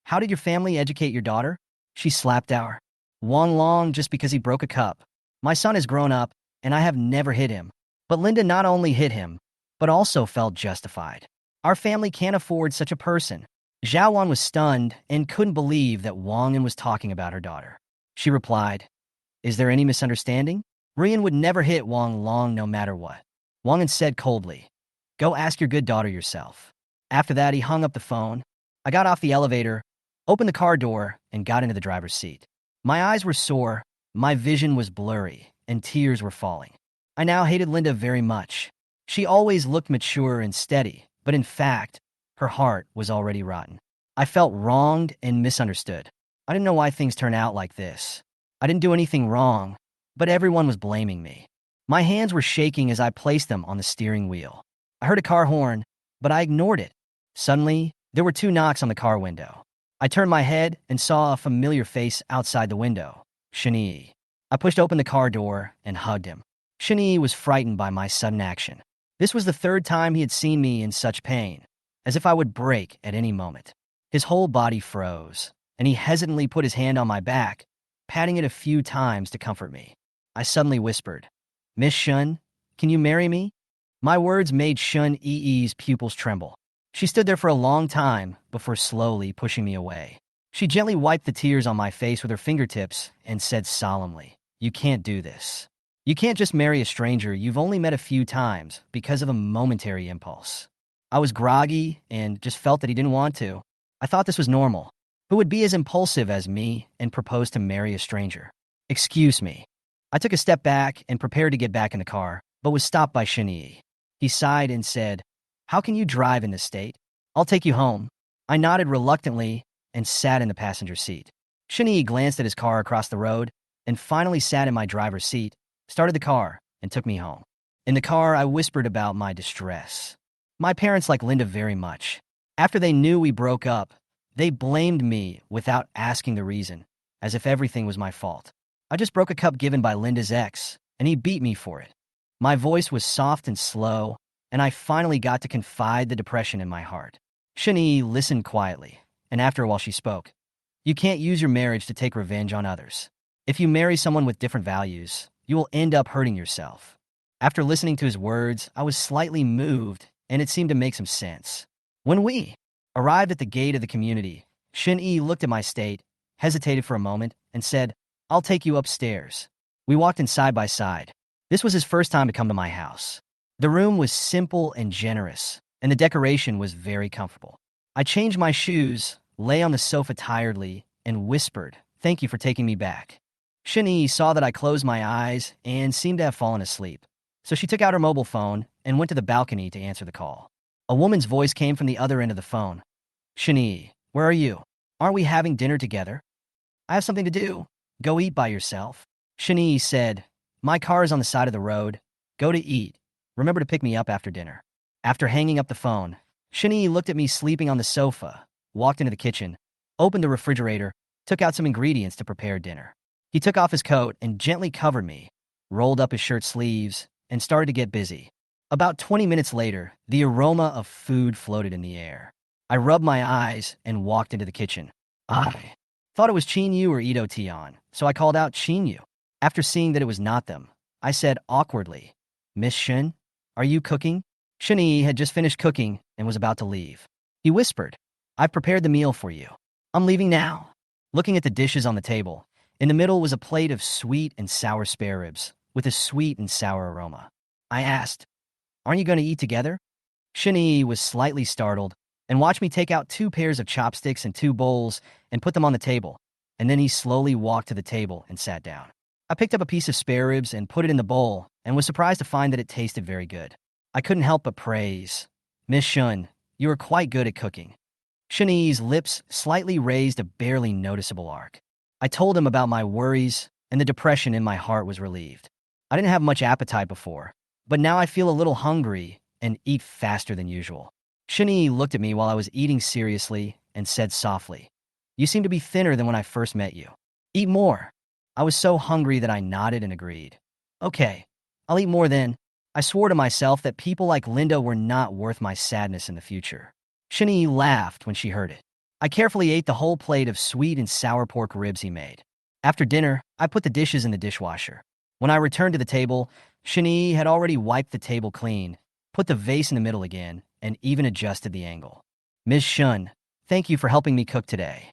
How did your family educate your daughter? She slapped our Wang Long just because he broke a cup. My son has grown up, and I have never hit him. But Linda not only hit him, but also felt justified. Our family can't afford such a person. Zhao Wan was stunned and couldn't believe that Wang was talking about her daughter. She replied, Is there any misunderstanding? Rian would never hit Wang Long no matter what. Wang said coldly, Go ask your good daughter yourself. After that, he hung up the phone. I got off the elevator, opened the car door, and got into the driver's seat. My eyes were sore, my vision was blurry, and tears were falling. I now hated Linda very much. She always looked mature and steady, but in fact, her heart was already rotten. I felt wronged and misunderstood. I didn't know why things turned out like this. I didn't do anything wrong, but everyone was blaming me. My hands were shaking as I placed them on the steering wheel. I heard a car horn, but I ignored it. Suddenly, there were 2 knocks on the car window. I turned my head and saw a familiar face outside the window, Shani. I pushed open the car door and hugged him. Shani was frightened by my sudden action. This was the 3rd time he had seen me in such pain, as if I would break at any moment. His whole body froze, and he hesitantly put his hand on my back, patting it a few times to comfort me. I suddenly whispered, Miss Shun, can you marry me? My words made Shun Yi's pupils tremble. She stood there for a long time before slowly pushing me away. She gently wiped the tears on my face with her fingertips and said solemnly, You can't do this. You can't just marry a stranger you've only met a few times because of a momentary impulse. I was groggy and just felt that he didn't want to. I thought this was normal. Who would be as impulsive as me and propose to marry a stranger? Excuse me. I took a step back and prepared to get back in the car, but was stopped by Shani. He sighed and said, How can you drive in this state? I'll take you home. I nodded reluctantly and sat in the passenger seat. Shani glanced at his car across the road and finally sat in my driver's seat, started the car, and took me home. In the car, I whispered about my distress. My parents like Linda very much. After they knew we broke up, They blamed me without asking the reason, as if everything was my fault. I just broke a cup given by Linda's ex, and he beat me for it. My voice was soft and slow, and I finally got to confide the depression in my heart. Shani listened quietly, and after a while she spoke. You can't use your marriage to take revenge on others. If you marry someone with different values, you will end up hurting yourself. After listening to his words, I was slightly moved, and it seemed to make some sense. When we arrived at the gate of the community, Shin-Yi looked at my state, hesitated for a moment, and said, I'll take you upstairs. We walked in side by side. This was his first time to come to my house. The room was simple and generous, and the decoration was very comfortable. I changed my shoes, lay on the sofa tiredly, and whispered, Thank you for taking me back. Shin-Yi saw that I closed my eyes and seemed to have fallen asleep, so she took out her mobile phone and went to the balcony to answer the call. A woman's voice came from the other end of the phone. Shin-Yi, where are you? Aren't we having dinner together? I have something to do. Go eat by yourself. Shin-Yi said, My car is on the side of the road. Go to eat. Remember to pick me up after dinner. After hanging up the phone, Shin-Yi looked at me sleeping on the sofa, walked into the kitchen, opened the refrigerator, took out some ingredients to prepare dinner. He took off his coat and gently covered me, rolled up his shirt sleeves, and started to get busy. About 20 minutes later, the aroma of food floated in the air. I rubbed my eyes and walked into the kitchen. I thought it was Chin-Yu or Ito-Tion, so I called out Chin-Yu. After seeing that it was not them, I said awkwardly, Miss Shin, are you cooking? Shin-Yi had just finished cooking and was about to leave. He whispered, I've prepared the meal for you. I'm leaving now. Looking at the dishes on the table, in the middle was a plate of sweet and sour spare ribs with a sweet and sour aroma. I asked, Aren't you going to eat together? Shin-Yi was slightly startled and watched me take out 2 pairs of chopsticks and 2 bowls and put them on the table, and then he slowly walked to the table and sat down. I picked up a piece of spare ribs and put it in the bowl and was surprised to find that it tasted very good. I couldn't help but praise, Miss Shun, you are quite good at cooking. Shin-Yi's lips slightly raised a barely noticeable arc. I told him about my worries, and the depression in my heart was relieved. I didn't have much appetite before, but now I feel a little hungry and eat faster than usual. Shin-Yi looked at me while I was eating seriously and said softly, You seem to be thinner than when I first met you. Eat more. I was so hungry that I nodded and agreed. Okay, I'll eat more then. I swore to myself that people like Linda were not worth my sadness in the future. Shin-Yi laughed when she heard it. I carefully ate the whole plate of sweet and sour pork ribs he made. After dinner, I put the dishes in the dishwasher. When I returned to the table, Shin-Yi had already wiped the table clean, put the vase in the middle again, and even adjusted the angle. Ms. Shun, thank you for helping me cook today.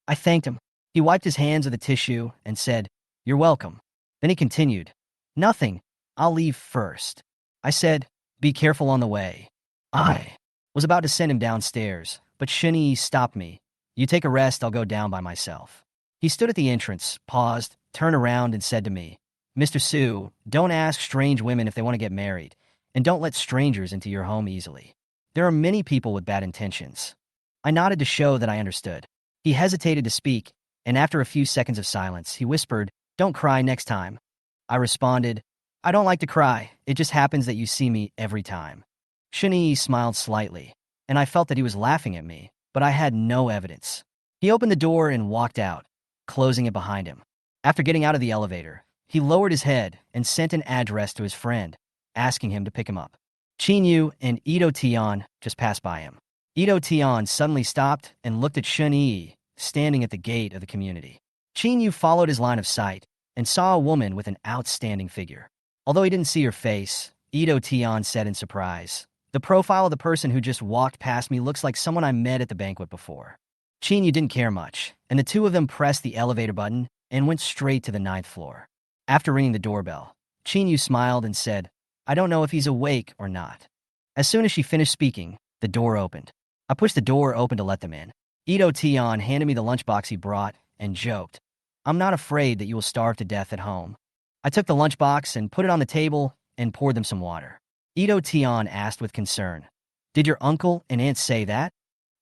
I thanked him. He wiped his hands with a tissue and said, You're welcome. Then he continued, Nothing. I'll leave first. I said, Be careful on the way. I was about to send him downstairs, but Shin-Yi stopped me. You take a rest, I'll go down by myself. He stood at the entrance, paused, turned around, and said to me, Mr. Su, don't ask strange women if they want to get married, and don't let strangers into your home easily. There are many people with bad intentions. I nodded to show that I understood. He hesitated to speak, and after a few seconds of silence, he whispered, Don't cry next time. I responded, I don't like to cry. It just happens that you see me every time. Shin-Yi smiled slightly, and I felt that he was laughing at me, but I had no evidence. He opened the door and walked out, closing it behind him. After getting out of the elevator, he lowered his head and sent an address to his friend, asking him to pick him up. Chin-Yu and Ito-Tion just passed by him. Ito-Tion suddenly stopped and looked at Shin-Yi, standing at the gate of the community. Chin-Yu followed his line of sight and saw a woman with an outstanding figure. Although he didn't see her face, Ito-Tion said in surprise, The profile of the person who just walked past me looks like someone I met at the banquet before. Chin-Yu didn't care much, and the two of them pressed the elevator button and went straight to the 9th floor. After ringing the doorbell, Chin-Yu smiled and said, I don't know if he's awake or not. As soon as she finished speaking, the door opened. I pushed the door open to let them in. Ito-Tion handed me the lunchbox he brought and joked, I'm not afraid that you will starve to death at home. I took the lunchbox and put it on the table and poured them some water. Ito-Tion asked with concern, Did your uncle and aunt say that?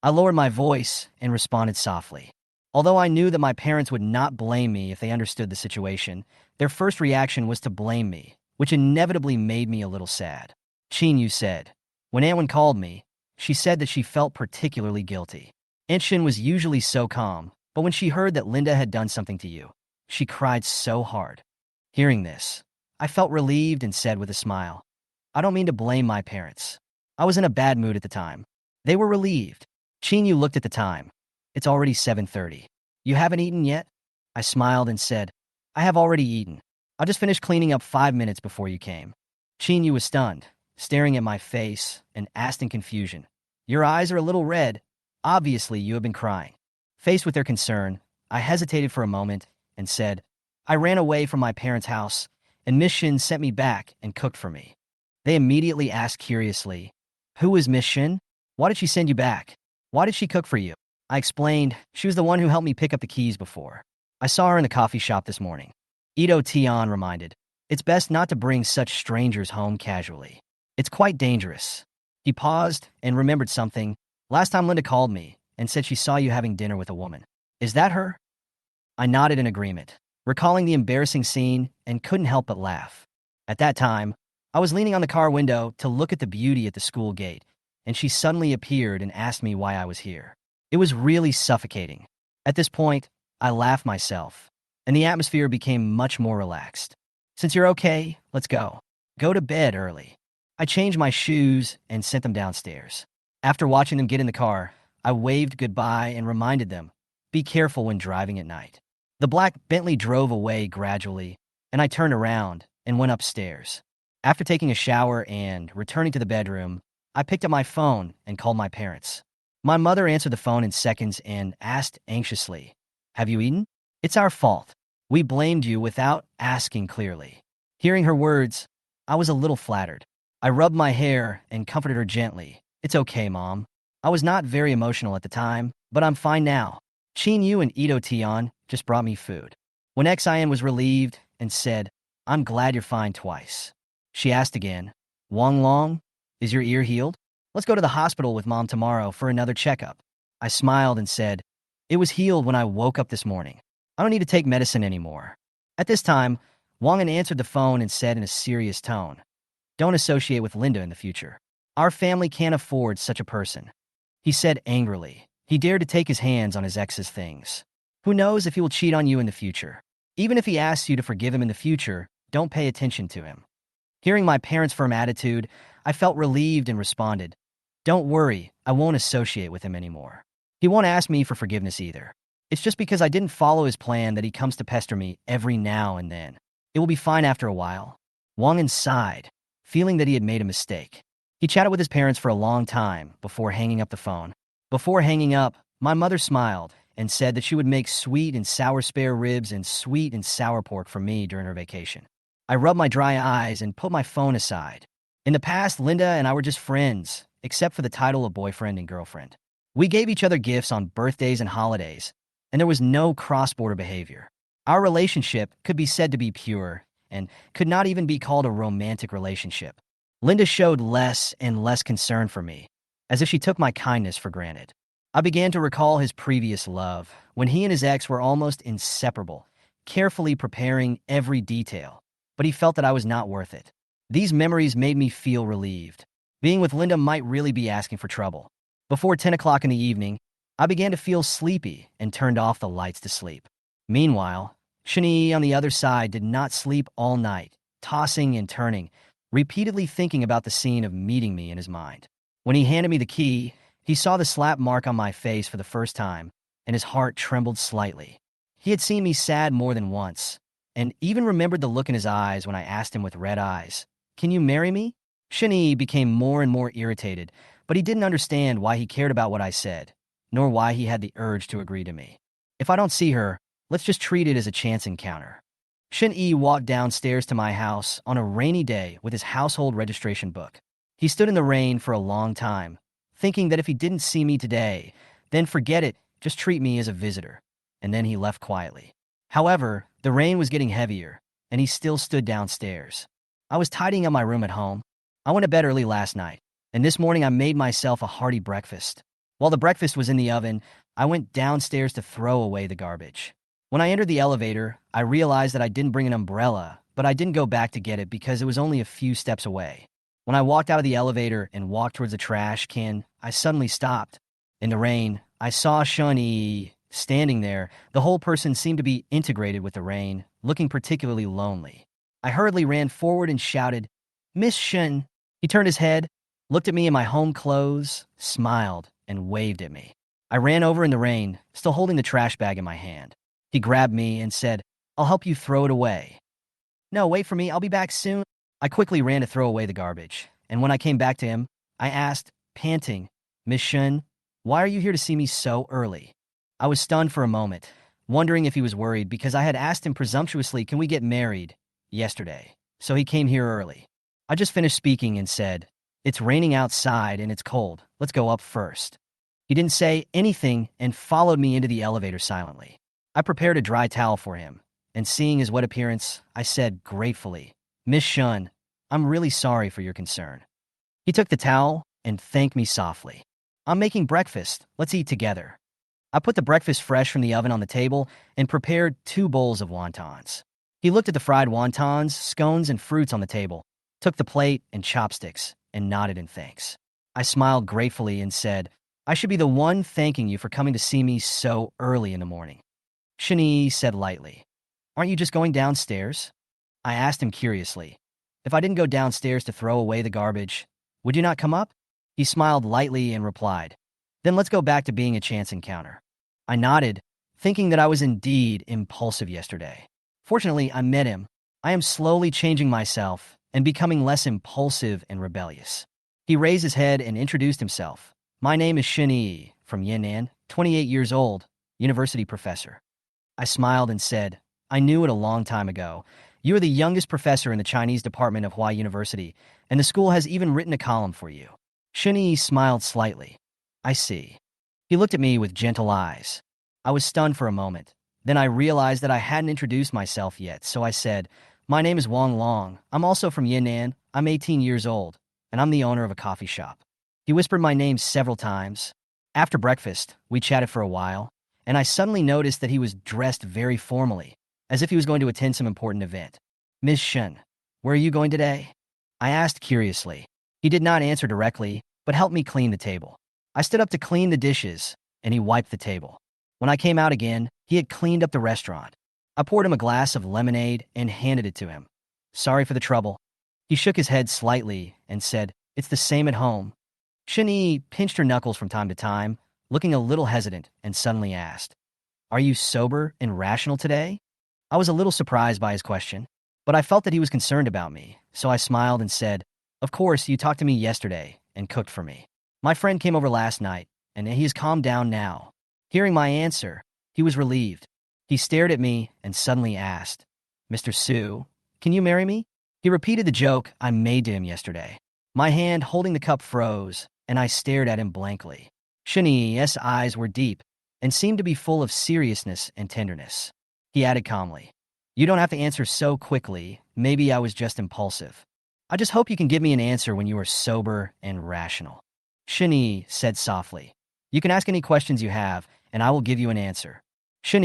I lowered my voice and responded softly. Although I knew that my parents would not blame me if they understood the situation, their first reaction was to blame me, which inevitably made me a little sad. Chin-Yu said, When Anwen called me, she said that she felt particularly guilty. Aunt Shin was usually so calm, but when she heard that Linda had done something to you, she cried so hard. Hearing this, I felt relieved and said with a smile, I don't mean to blame my parents. I was in a bad mood at the time. They were relieved. Chinyu looked at the time. It's already 7:30. You haven't eaten yet? I smiled and said, I have already eaten. I just finished cleaning up 5 minutes before you came. Chinyu was stunned, staring at my face, and asked in confusion, Your eyes are a little red. Obviously, you have been crying. Faced with their concern, I hesitated for a moment and said, I ran away from my parents' house, and Miss Shin sent me back and cooked for me. They immediately asked curiously, Who is Miss Shin? Why did she send you back? Why did she cook for you? I explained, she was the one who helped me pick up the keys before. I saw her in the coffee shop this morning. Ito Tian reminded, It's best not to bring such strangers home casually. It's quite dangerous. He paused and remembered something. Last time Linda called me and said she saw you having dinner with a woman. Is that her? I nodded in agreement, recalling the embarrassing scene and couldn't help but laugh. At that time, I was leaning on the car window to look at the beauty at the school gate, and she suddenly appeared and asked me why I was here. It was really suffocating. At this point, I laughed myself, and the atmosphere became much more relaxed. Since you're okay, let's go. Go to bed early. I changed my shoes and sent them downstairs. After watching them get in the car, I waved goodbye and reminded them, be careful when driving at night. The black Bentley drove away gradually, and I turned around and went upstairs. After taking a shower and returning to the bedroom, I picked up my phone and called my parents. My mother answered the phone in seconds and asked anxiously, Have you eaten? It's our fault. We blamed you without asking clearly. Hearing her words, I was a little flattered. I rubbed my hair and comforted her gently. It's okay, Mom. I was not very emotional at the time, but I'm fine now. Chin Yu and Ito Tian just brought me food. When XIN was relieved and said, I'm glad you're fine twice. She asked again, Wang Long, is your ear healed? Let's go to the hospital with Mom tomorrow for another checkup. I smiled and said, It was healed when I woke up this morning. I don't need to take medicine anymore. At this time, Wang answered the phone and said in a serious tone, Don't associate with Linda in the future. Our family can't afford such a person. He said angrily. He dared to take his hands on his ex's things. Who knows if he will cheat on you in the future? Even if he asks you to forgive him in the future, don't pay attention to him. Hearing my parents' firm attitude, I felt relieved and responded, Don't worry, I won't associate with him anymore. He won't ask me for forgiveness either. It's just because I didn't follow his plan that he comes to pester me every now and then. It will be fine after a while. Wang sighed, feeling that he had made a mistake. He chatted with his parents for a long time before hanging up the phone. Before hanging up, my mother smiled and said that she would make sweet and sour spare ribs and sweet and sour pork for me during her vacation. I rubbed my dry eyes and put my phone aside. In the past, Linda and I were just friends, except for the title of boyfriend and girlfriend. We gave each other gifts on birthdays and holidays, and there was no cross-border behavior. Our relationship could be said to be pure and could not even be called a romantic relationship. Linda showed less and less concern for me, as if she took my kindness for granted. I began to recall his previous love, when he and his ex were almost inseparable, carefully preparing every detail, but he felt that I was not worth it. These memories made me feel relieved. Being with Linda might really be asking for trouble. Before 10 o'clock in the evening, I began to feel sleepy and turned off the lights to sleep. Meanwhile, Shani on the other side did not sleep all night, tossing and turning, repeatedly thinking about the scene of meeting me in his mind. When he handed me the key, he saw the slap mark on my face for the first time, and his heart trembled slightly. He had seen me sad more than once, and even remembered the look in his eyes when I asked him with red eyes, Can you marry me? Shani became more and more irritated, but he didn't understand why he cared about what I said, nor why he had the urge to agree to me. If I don't see her, let's just treat it as a chance encounter. Shin-Yi walked downstairs to my house on a rainy day with his household registration book. He stood in the rain for a long time, thinking that if he didn't see me today, then forget it, just treat me as a visitor. And then he left quietly. However, the rain was getting heavier, and he still stood downstairs. I was tidying up my room at home. I went to bed early last night, and this morning I made myself a hearty breakfast. While the breakfast was in the oven, I went downstairs to throw away the garbage. When I entered the elevator, I realized that I didn't bring an umbrella, but I didn't go back to get it because it was only a few steps away. When I walked out of the elevator and walked towards the trash can, I suddenly stopped. In the rain, I saw Shun standing there. The whole person seemed to be integrated with the rain, looking particularly lonely. I hurriedly ran forward and shouted, "Miss Shun." He turned his head, looked at me in my home clothes, smiled, and waved at me. I ran over in the rain, still holding the trash bag in my hand. He grabbed me and said, "I'll help you throw it away." "No, wait for me, I'll be back soon." I quickly ran to throw away the garbage, and when I came back to him, I asked, panting, "Miss Shun, why are you here to see me so early?" I was stunned for a moment, wondering if he was worried because I had asked him presumptuously, "Can we get married?" yesterday, so he came here early. I just finished speaking and said, "It's raining outside and it's cold. Let's go up first." He didn't say anything and followed me into the elevator silently. I prepared a dry towel for him, and seeing his wet appearance, I said gratefully, "Miss Shun, I'm really sorry for your concern." He took the towel and thanked me softly. "I'm making breakfast. Let's eat together." I put the breakfast fresh from the oven on the table and prepared 2 bowls of wontons. He looked at the fried wontons, scones, and fruits on the table, took the plate and chopsticks, and nodded in thanks. I smiled gratefully and said, "I should be the one thanking you for coming to see me so early in the morning." Shani said lightly, "Aren't you just going downstairs?" I asked him curiously, "If I didn't go downstairs to throw away the garbage, would you not come up?" He smiled lightly and replied, "Then let's go back to being a chance encounter." I nodded, thinking that I was indeed impulsive yesterday. Fortunately, I met him. I am slowly changing myself and becoming less impulsive and rebellious. He raised his head and introduced himself. "My name is Shin from Yan'an, 28 years old, university professor." I smiled and said, "I knew it a long time ago. You are the youngest professor in the Chinese department of Hua University, and the school has even written a column for you." Shin smiled slightly. "I see." He looked at me with gentle eyes. I was stunned for a moment. Then I realized that I hadn't introduced myself yet, so I said, "My name is Wang Long. I'm also from Yan'an. I'm 18 years old, and I'm the owner of a coffee shop." He whispered my name several times. After breakfast, we chatted for a while, and I suddenly noticed that he was dressed very formally, as if he was going to attend some important event. "Miss Shen, where are you going today?" I asked curiously. He did not answer directly, but helped me clean the table. I stood up to clean the dishes, and he wiped the table. When I came out again, he had cleaned up the restaurant. I poured him a glass of lemonade and handed it to him. "Sorry for the trouble." He shook his head slightly and said, "It's the same at home." Shin pinched her knuckles from time to time, looking a little hesitant, and suddenly asked, "Are you sober and rational today?" I was a little surprised by his question, but I felt that he was concerned about me, so I smiled and said, "Of course, you talked to me yesterday and cooked for me. My friend came over last night, and he has calmed down now." Hearing my answer, he was relieved. He stared at me and suddenly asked, "Mr. Su, can you marry me?" He repeated the joke I made to him yesterday. My hand holding the cup froze, and I stared at him blankly. Shin's eyes were deep and seemed to be full of seriousness and tenderness. He added calmly, "You don't have to answer so quickly. Maybe I was just impulsive. I just hope you can give me an answer when you are sober and rational." Shin said softly, "You can ask any questions you have, and I will give you an answer." Shin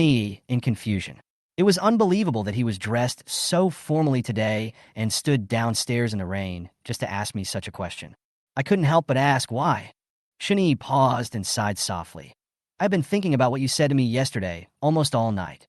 in confusion. It was unbelievable that he was dressed so formally today and stood downstairs in the rain just to ask me such a question. I couldn't help but ask why. Shin paused and sighed softly. "I've been thinking about what you said to me yesterday, almost all night.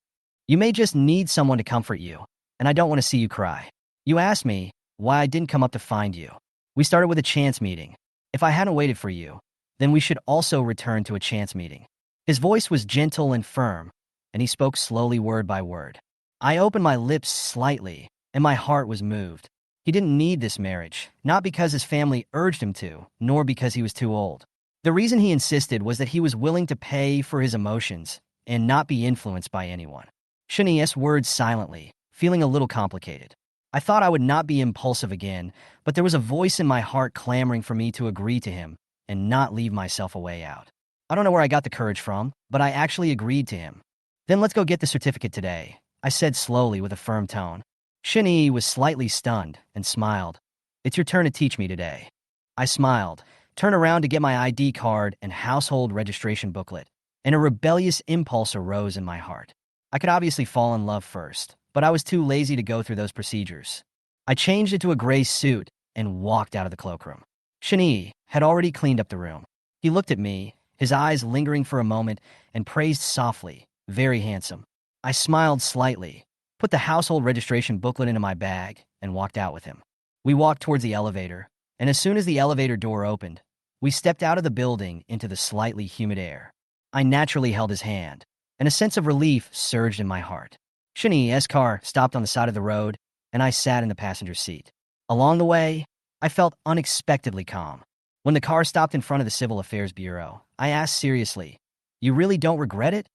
You may just need someone to comfort you, and I don't want to see you cry. You asked me why I didn't come up to find you. We started with a chance meeting. If I hadn't waited for you, then we should also return to a chance meeting." His voice was gentle and firm, and he spoke slowly word by word. I opened my lips slightly, and my heart was moved. He didn't need this marriage, not because his family urged him to, nor because he was too old. The reason he insisted was that he was willing to pay for his emotions and not be influenced by anyone. Shin's words silently, feeling a little complicated. I thought I would not be impulsive again, but there was a voice in my heart clamoring for me to agree to him and not leave myself a way out. I don't know where I got the courage from, but I actually agreed to him. "Then let's go get the certificate today," I said slowly with a firm tone. Shin was slightly stunned and smiled. "It's your turn to teach me today." I smiled, turned around to get my ID card and household registration booklet, and a rebellious impulse arose in my heart. I could obviously fall in love first, but I was too lazy to go through those procedures. I changed into a gray suit and walked out of the cloakroom. Shin had already cleaned up the room. He looked at me, his eyes lingering for a moment, and praised softly, "Very handsome." I smiled slightly, put the household registration booklet into my bag, and walked out with him. We walked towards the elevator, and as soon as the elevator door opened, we stepped out of the building into the slightly humid air. I naturally held his hand, and a sense of relief surged in my heart. Shini's car stopped on the side of the road, and I sat in the passenger seat. Along the way, I felt unexpectedly calm. When the car stopped in front of the Civil Affairs Bureau, I asked seriously, "You really don't regret it?"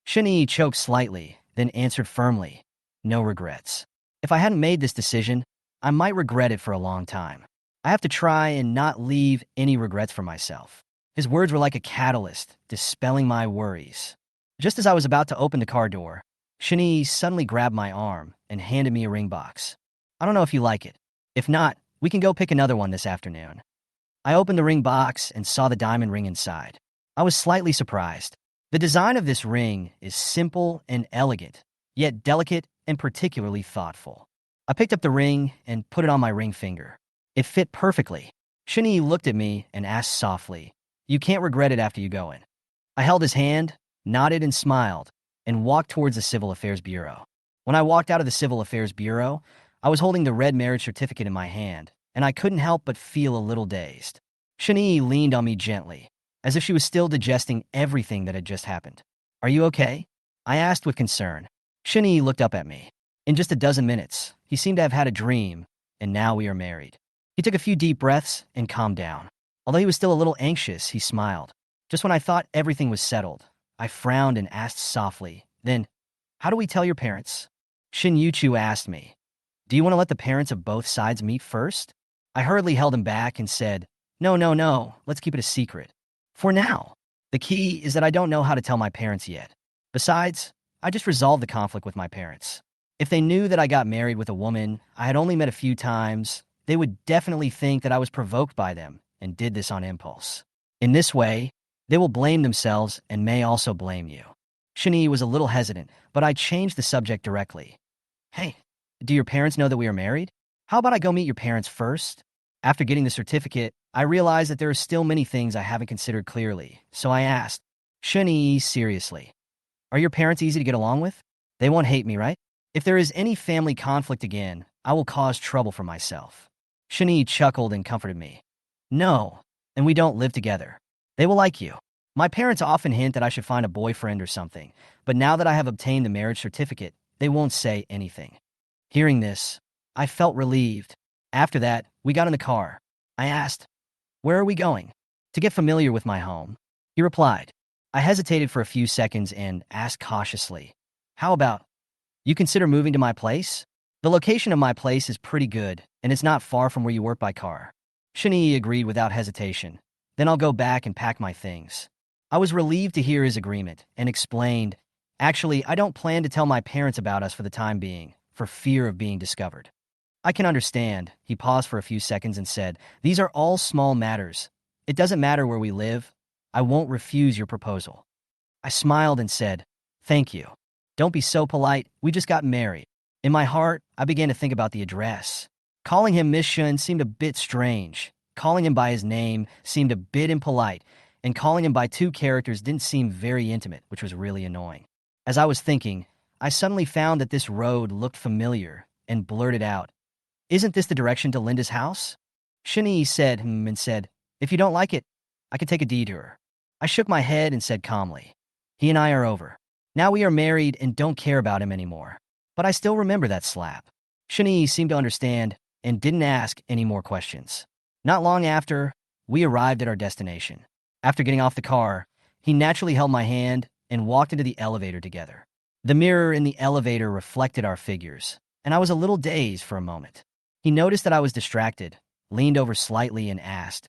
Shini choked slightly, then answered firmly, "No regrets. If I hadn't made this decision, I might regret it for a long time. I have to try and not leave any regrets for myself." His words were like a catalyst, dispelling my worries. Just as I was about to open the car door, Shani suddenly grabbed my arm and handed me a ring box. "I don't know if you like it. If not, we can go pick another one this afternoon." I opened the ring box and saw the diamond ring inside. I was slightly surprised. The design of this ring is simple and elegant, yet delicate and particularly thoughtful. I picked up the ring and put it on my ring finger. It fit perfectly. Shani looked at me and asked softly, "You can't regret it after you go in." I held his hand, nodded and smiled, and walked towards the Civil Affairs Bureau. When I walked out of the Civil Affairs Bureau, I was holding the red marriage certificate in my hand, and I couldn't help but feel a little dazed. Shani leaned on me gently, as if she was still digesting everything that had just happened. "Are you okay?" I asked with concern. Shani looked up at me. In just a dozen minutes, he seemed to have had a dream, and now we are married. He took a few deep breaths and calmed down. Although he was still a little anxious, he smiled. Just when I thought everything was settled, I frowned and asked softly, "Then, how do we tell your parents?" Shin Yuchu asked me, "Do you want to let the parents of both sides meet first?" I hurriedly held him back and said, No, let's keep it a secret. For now. The key is that I don't know how to tell my parents yet. Besides, I just resolved the conflict with my parents. If they knew that I got married with a woman I had only met a few times, they would definitely think that I was provoked by them and did this on impulse. In this way, they will blame themselves and may also blame you. Shani was a little hesitant, but I changed the subject directly. "Hey, do your parents know that we are married? How about I go meet your parents first?" After getting the certificate, I realized that there are still many things I haven't considered clearly, so I asked, "Shani, seriously, are your parents easy to get along with? They won't hate me, right? If there is any family conflict again, I will cause trouble for myself." Shani chuckled and comforted me. "No, and we don't live together. They will like you. My parents often hint that I should find a boyfriend or something, but now that I have obtained the marriage certificate, they won't say anything." Hearing this, I felt relieved. After that, we got in the car. I asked, "Where are we going?" "To get familiar with my home." He replied. I hesitated for a few seconds and asked cautiously, "How about, you consider moving to my place? The location of my place is pretty good, and it's not far from where you work by car." Shani agreed without hesitation. "Then I'll go back and pack my things." I was relieved to hear his agreement and explained, "Actually, I don't plan to tell my parents about us for the time being, for fear of being discovered." "I can understand." He paused for a few seconds and said, "These are all small matters. It doesn't matter where we live. I won't refuse your proposal." I smiled and said, "Thank you. Don't be so polite. We just got married." In my heart, I began to think about the address. Calling him Miss Shun seemed a bit strange. Calling him by his name seemed a bit impolite, and calling him by two characters didn't seem very intimate, which was really annoying. As I was thinking, I suddenly found that this road looked familiar and blurted out, "Isn't this the direction to Linda's house?" Shini said and said, "If you don't like it, I could take a detour." I shook my head and said calmly, "He and I are over. Now we are married and don't care about him anymore." But I still remember that slap. Shini seemed to understand and didn't ask any more questions. Not long after, we arrived at our destination. After getting off the car, he naturally held my hand and walked into the elevator together. The mirror in the elevator reflected our figures, and I was a little dazed for a moment. He noticed that I was distracted, leaned over slightly and asked,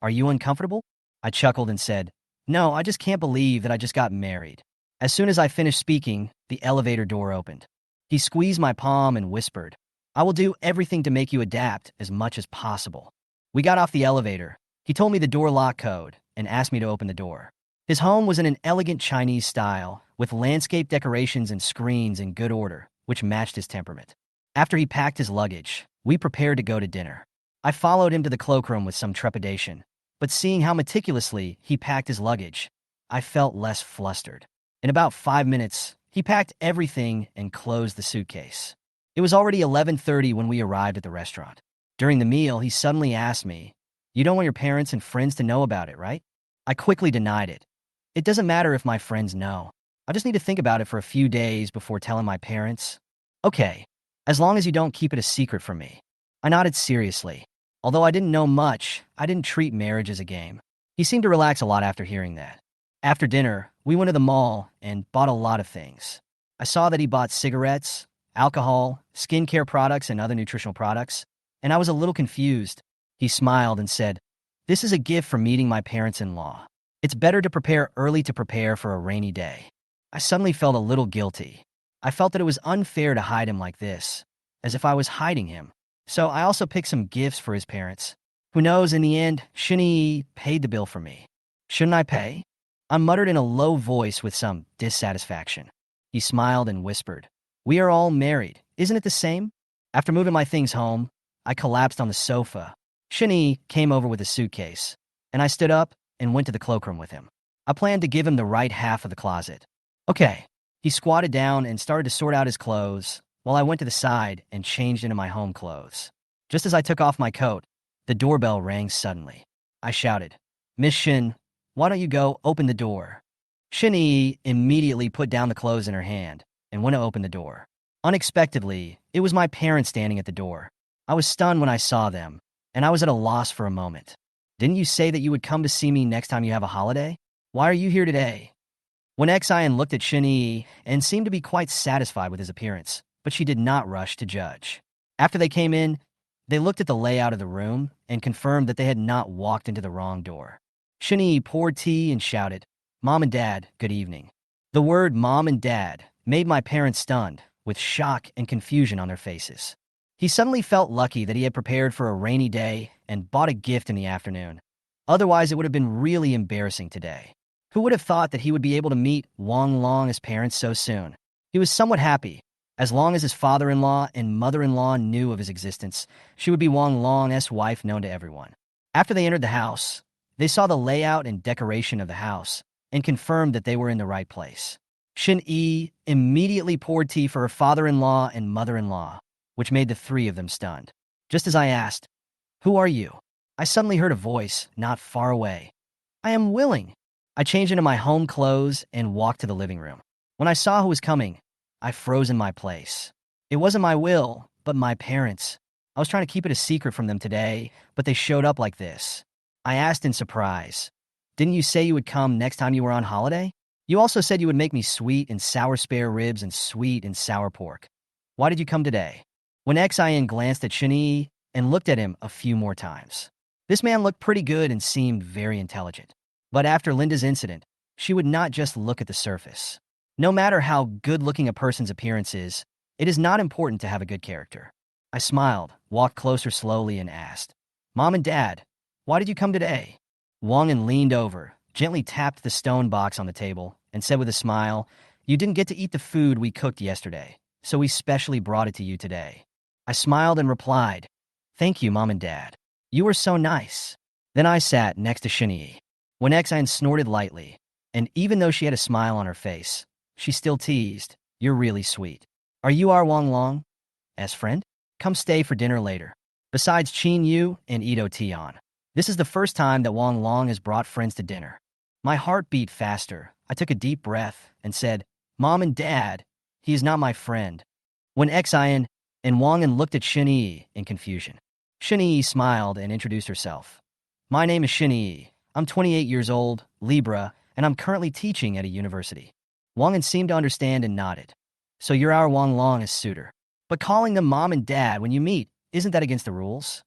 "Are you uncomfortable?" I chuckled and said, "No, I just can't believe that I just got married." As soon as I finished speaking, the elevator door opened. He squeezed my palm and whispered, "I will do everything to make you adapt as much as possible." We got off the elevator. He told me the door lock code and asked me to open the door. His home was in an elegant Chinese style, with landscape decorations and screens in good order, which matched his temperament. After he packed his luggage, we prepared to go to dinner. I followed him to the cloakroom with some trepidation, but seeing how meticulously he packed his luggage, I felt less flustered. In about 5 minutes, he packed everything and closed the suitcase. It was already 11:30 when we arrived at the restaurant. During the meal, he suddenly asked me, "You don't want your parents and friends to know about it, right?" I quickly denied it. "It doesn't matter if my friends know. I just need to think about it for a few days before telling my parents." "Okay, as long as you don't keep it a secret from me." I nodded seriously. Although I didn't know much, I didn't treat marriage as a game. He seemed to relax a lot after hearing that. After dinner, we went to the mall and bought a lot of things. I saw that he bought cigarettes, alcohol, skincare products, and other nutritional products, and I was a little confused. He smiled and said, "This is a gift for meeting my parents-in-law. It's better to prepare early to prepare for a rainy day." I suddenly felt a little guilty. I felt that it was unfair to hide him like this, as if I was hiding him. So I also picked some gifts for his parents. Who knows, in the end, Shinny paid the bill for me. Shouldn't I pay? I muttered in a low voice with some dissatisfaction. He smiled and whispered, "We are all married. Isn't it the same?" After moving my things home, I collapsed on the sofa. Shinny came over with a suitcase, and I stood up and went to the cloakroom with him. I planned to give him the right half of the closet. "Okay." He squatted down and started to sort out his clothes, while I went to the side and changed into my home clothes. Just as I took off my coat, the doorbell rang suddenly. I shouted, "Miss Shin, why don't you go open the door?" Shinny immediately put down the clothes in her hand and went to open the door. Unexpectedly, it was my parents standing at the door. I was stunned when I saw them, and I was at a loss for a moment. "Didn't you say that you would come to see me next time you have a holiday? Why are you here today?" When Xian looked at Shinny and seemed to be quite satisfied with his appearance, but she did not rush to judge. After they came in, they looked at the layout of the room and confirmed that they had not walked into the wrong door. Shinny poured tea and shouted, "Mom and Dad, good evening." The word "mom and dad" made my parents stunned, with shock and confusion on their faces. He suddenly felt lucky that he had prepared for a rainy day and bought a gift in the afternoon. Otherwise, it would have been really embarrassing today. Who would have thought that he would be able to meet Wang Long's parents so soon? He was somewhat happy. As long as his father-in-law and mother-in-law knew of his existence, she would be Wang Long's wife, known to everyone. After they entered the house, they saw the layout and decoration of the house and confirmed that they were in the right place. Shin Yi immediately poured tea for her father-in-law and mother-in-law, which made the three of them stunned. Just as I asked, "Who are you?" I suddenly heard a voice not far away. "I am willing." I changed into my home clothes and walked to the living room. When I saw who was coming, I froze in my place. It wasn't my will, but my parents. I was trying to keep it a secret from them today, but they showed up like this. I asked in surprise, "Didn't you say you would come next time you were on holiday? You also said you would make me sweet and sour spare ribs and sweet and sour pork. Why did you come today?" When Xian glanced at Shinyi and looked at him a few more times. This man looked pretty good and seemed very intelligent. But after Linda's incident, she would not just look at the surface. No matter how good-looking a person's appearance is, it is not important to have a good character. I smiled, walked closer slowly, and asked, "Mom and Dad, why did you come today?" Wang leaned over, gently tapped the stone box on the table, and said with a smile, "You didn't get to eat the food we cooked yesterday, so we specially brought it to you today." I smiled and replied, "Thank you, Mom and Dad. You were so nice." Then I sat next to Shinyi. When Xian snorted lightly, and even though she had a smile on her face, she still teased, "You're really sweet. Are you our Wang Long's friend? Come stay for dinner later." Besides Qin Yu and Ito Tian, this is the first time that Wang Long has brought friends to dinner. My heart beat faster. I took a deep breath and said, "Mom and Dad, he is not my friend." When Xian and Wang looked at Shinyi in confusion. Shinyi smiled and introduced herself. "My name is Shinyi. I'm 28 years old, Libra, and I'm currently teaching at a university." Wang seemed to understand and nodded. "So you're our Wang Long's suitor. But calling them Mom and Dad when you meet, isn't that against the rules?"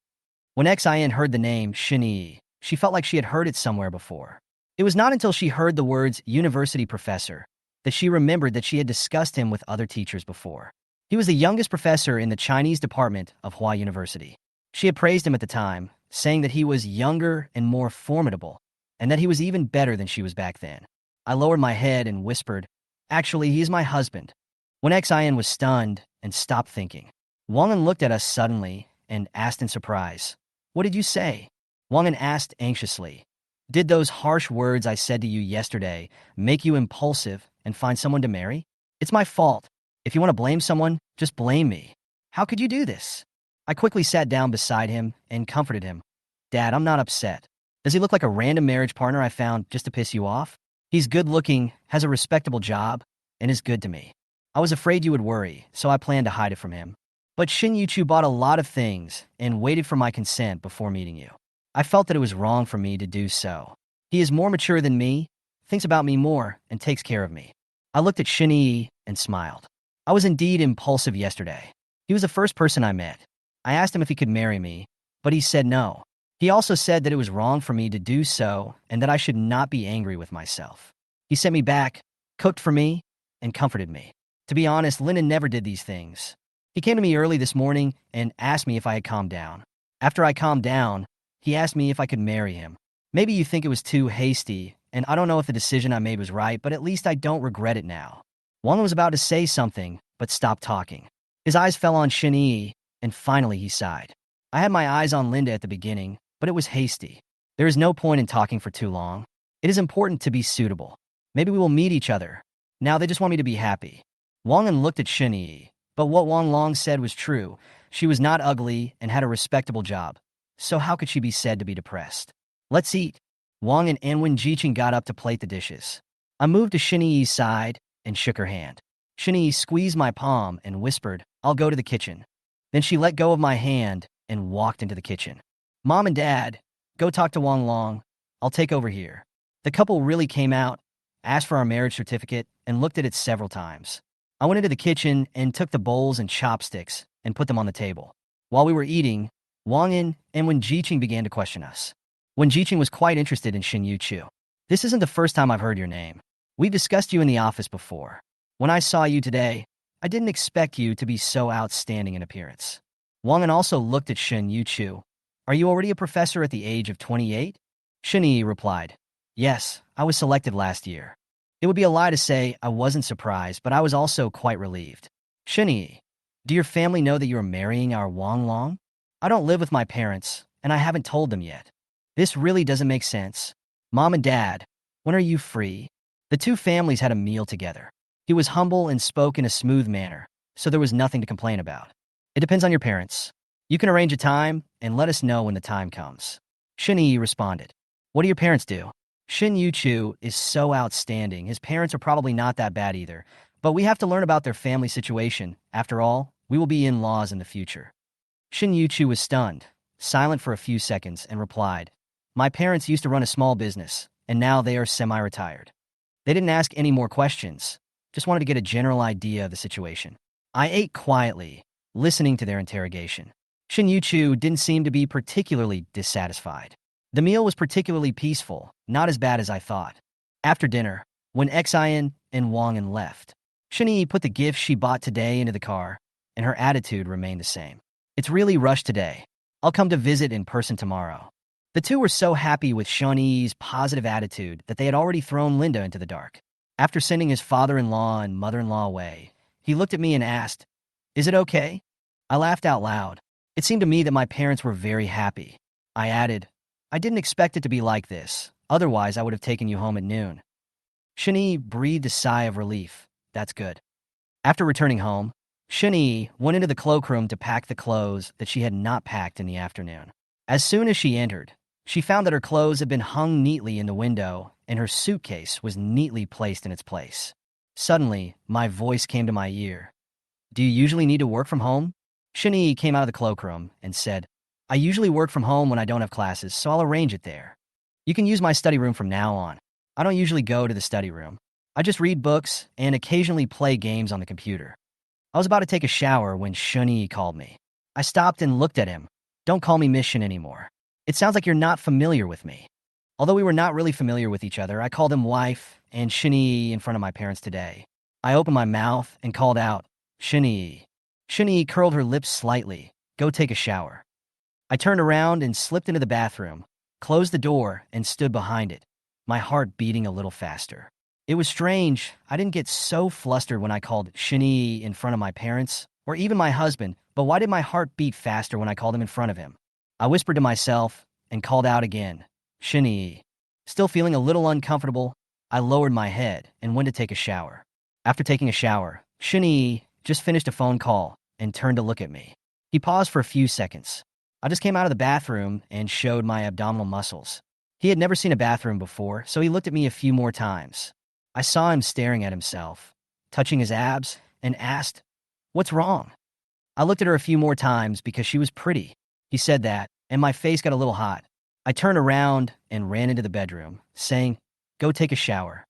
When Xian heard the name Shinyi, she felt like she had heard it somewhere before. It was not until she heard the words university professor that she remembered that she had discussed him with other teachers before. He was the youngest professor in the Chinese department of Hua University. She had praised him at the time, saying that he was younger and more formidable, and that he was even better than she was back then. I lowered my head and whispered, "Actually, he is my husband." When Xian was stunned and stopped thinking, Wang looked at us suddenly and asked in surprise, "What did you say?" Wang asked anxiously, Did those harsh words I said to you yesterday make you impulsive and find someone to marry? It's my fault. If you want to blame someone, just blame me. How could you do this? I quickly sat down beside him and comforted him. Dad, I'm not upset. Does he look like a random marriage partner I found just to piss you off? He's good looking, has a respectable job, and is good to me. I was afraid you would worry, so I planned to hide it from him. But Shin Yuchu bought a lot of things and waited for my consent before meeting you. I felt that it was wrong for me to do so. He is more mature than me, thinks about me more, and takes care of me. I looked at Shin Yi and smiled. I was indeed impulsive yesterday. He was the first person I met. I asked him if he could marry me, but he said no. He also said that it was wrong for me to do so and that I should not be angry with myself. He sent me back, cooked for me, and comforted me. To be honest, Lyndon never did these things. He came to me early this morning and asked me if I had calmed down. After I calmed down, he asked me if I could marry him. Maybe you think it was too hasty, and I don't know if the decision I made was right, but at least I don't regret it now. Wang was about to say something, but stopped talking. His eyes fell on Shin Yi, and finally he sighed. I had my eyes on Linda at the beginning, but it was hasty. There is no point in talking for too long. It is important to be suitable. Maybe we will meet each other. Now they just want me to be happy. Wang An looked at Shin Yi, but what Wang Long said was true. She was not ugly and had a respectable job. So how could she be said to be depressed? Let's eat. Wang and Anwen Jiqing got up to plate the dishes. I moved to Shin Yi's side and shook her hand. Shin Yi squeezed my palm and whispered, I'll go to the kitchen. Then she let go of my hand and walked into the kitchen. Mom and Dad, go talk to Wang Long. I'll take over here. The couple really came out, asked for our marriage certificate, and looked at it several times. I went into the kitchen and took the bowls and chopsticks and put them on the table. While we were eating, Wang In and Wen Jiqing began to question us. Wen Jiqing was quite interested in Shin Yuchu. This isn't the first time I've heard your name. We've discussed you in the office before. When I saw you today, I didn't expect you to be so outstanding in appearance. Wang In also looked at Shin Yuchu. Are you already a professor at the age of 28? Shin Yi replied, Yes, I was selected last year. It would be a lie to say I wasn't surprised, but I was also quite relieved. Shin Yi, do your family know that you are marrying our Wang Long? I don't live with my parents, and I haven't told them yet. This really doesn't make sense. Mom and Dad, when are you free? The two families had a meal together. He was humble and spoke in a smooth manner, so there was nothing to complain about. It depends on your parents. You can arrange a time and let us know when the time comes. Shin Yi responded. What do your parents do? Shin Yuchu is so outstanding. His parents are probably not that bad either, but we have to learn about their family situation. After all, we will be in-laws in the future. Shin Yuchu was stunned, silent for a few seconds, and replied, My parents used to run a small business, and now they are semi-retired. They didn't ask any more questions, just wanted to get a general idea of the situation. I ate quietly, listening to their interrogation. Shin Yuchu didn't seem to be particularly dissatisfied. The meal was particularly peaceful, not as bad as I thought. After dinner, when Xian and Wang En left, Shin Yi put the gifts she bought today into the car, and her attitude remained the same. It's really rushed today. I'll come to visit in person tomorrow. The two were so happy with Shin Yi's positive attitude that they had already thrown Linda into the dark. After sending his father-in-law and mother-in-law away, he looked at me and asked, Is it okay? I laughed out loud. It seemed to me that my parents were very happy. I added, I didn't expect it to be like this. Otherwise, I would have taken you home at noon. Shin Yi breathed a sigh of relief. That's good. After returning home, Shin Yi went into the cloakroom to pack the clothes that she had not packed in the afternoon. As soon as she entered, she found that her clothes had been hung neatly in the window and her suitcase was neatly placed in its place. Suddenly, my voice came to my ear. Do you usually need to work from home? Shin Yi came out of the cloakroom and said, I usually work from home when I don't have classes, so I'll arrange it there. You can use my study room from now on. I don't usually go to the study room. I just read books and occasionally play games on the computer. I was about to take a shower when Shin Yi called me. I stopped and looked at him. Don't call me Miss Shin anymore. It sounds like you're not familiar with me. Although we were not really familiar with each other, I called him wife and Shin Yi in front of my parents today. I opened my mouth and called out, Shin Yi. Shin Yi curled her lips slightly. Go take a shower. I turned around and slipped into the bathroom, closed the door, and stood behind it, my heart beating a little faster. It was strange. I didn't get so flustered when I called Shin Yi in front of my parents, or even my husband, but why did my heart beat faster when I called him in front of him? I whispered to myself and called out again, Shin Yi. Still feeling a little uncomfortable, I lowered my head and went to take a shower. After taking a shower, Shin just finished a phone call and turned to look at me. He paused for a few seconds. I just came out of the bathroom and showed my abdominal muscles. He had never seen a bathroom before, so he looked at me a few more times. I saw him staring at himself, touching his abs, and asked, "What's wrong?" I looked at her a few more times because she was pretty. He said that, and my face got a little hot. I turned around and ran into the bedroom, saying, "Go take a shower."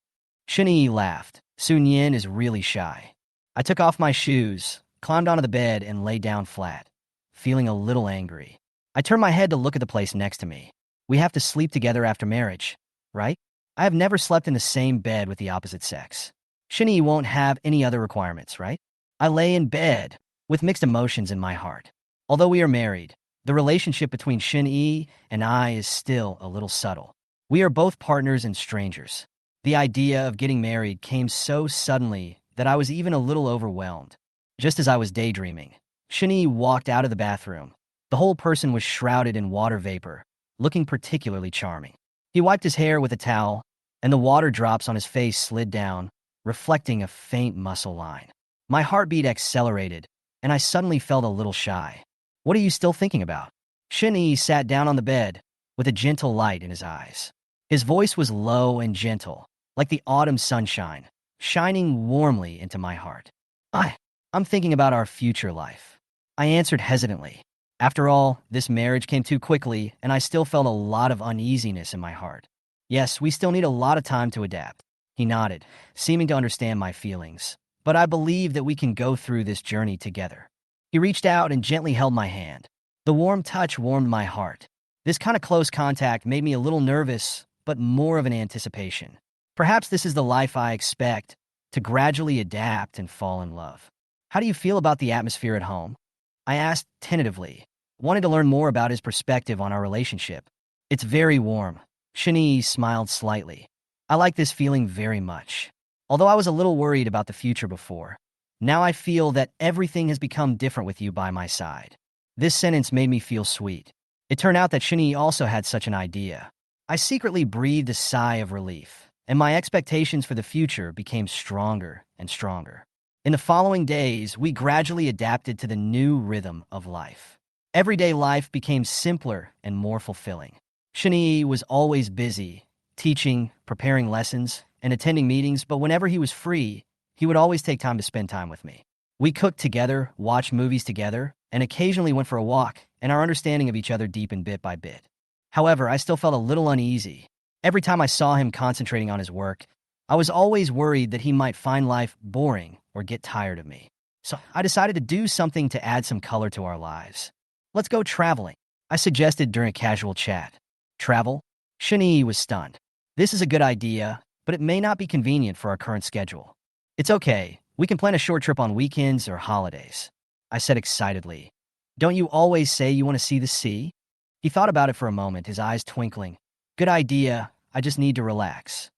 Shin laughed. Sun Yin is really shy. I took off my shoes, climbed onto the bed, and lay down flat, feeling a little angry. I turned my head to look at the place next to me. We have to sleep together after marriage, right? I have never slept in the same bed with the opposite sex. Shin won't have any other requirements, right? I lay in bed with mixed emotions in my heart. Although we are married, the relationship between Shin and I is still a little subtle. We are both partners and strangers. The idea of getting married came so suddenly that I was even a little overwhelmed. Just as I was daydreaming, Shin walked out of the bathroom. The whole person was shrouded in water vapor, looking particularly charming. He wiped his hair with a towel, and the water drops on his face slid down, reflecting a faint muscle line. My heartbeat accelerated, and I suddenly felt a little shy. "What are you still thinking about?" Shin sat down on the bed, with a gentle light in his eyes. His voice was low and gentle, like the autumn sunshine, shining warmly into my heart. I'm thinking about our future life." I answered hesitantly. After all, this marriage came too quickly, and I still felt a lot of uneasiness in my heart. "Yes, we still need a lot of time to adapt." He nodded, seeming to understand my feelings. "But I believe that we can go through this journey together." He reached out and gently held my hand. The warm touch warmed my heart. This kind of close contact made me a little nervous, but more of an anticipation. Perhaps this is the life I expect, to gradually adapt and fall in love. "How do you feel about the atmosphere at home?" I asked tentatively, wanted to learn more about his perspective on our relationship. "It's very warm." Shin smiled slightly. "I like this feeling very much. Although I was a little worried about the future before, now I feel that everything has become different with you by my side." This sentence made me feel sweet. It turned out that Shin also had such an idea. I secretly breathed a sigh of relief, and my expectations for the future became stronger and stronger. In the following days, we gradually adapted to the new rhythm of life. Everyday life became simpler and more fulfilling. Shin was always busy, teaching, preparing lessons, and attending meetings, but whenever he was free, he would always take time to spend time with me. We cooked together, watched movies together, and occasionally went for a walk, and our understanding of each other deepened bit by bit. However, I still felt a little uneasy. Every time I saw him concentrating on his work, I was always worried that he might find life boring or get tired of me. So I decided to do something to add some color to our lives. "Let's go traveling," I suggested during a casual chat. "Travel?" Shin was stunned. "This is a good idea, but it may not be convenient for our current schedule." "It's okay. We can plan a short trip on weekends or holidays," I said excitedly. "Don't you always say you want to see the sea?" He thought about it for a moment, his eyes twinkling. "Good idea. I just need to relax."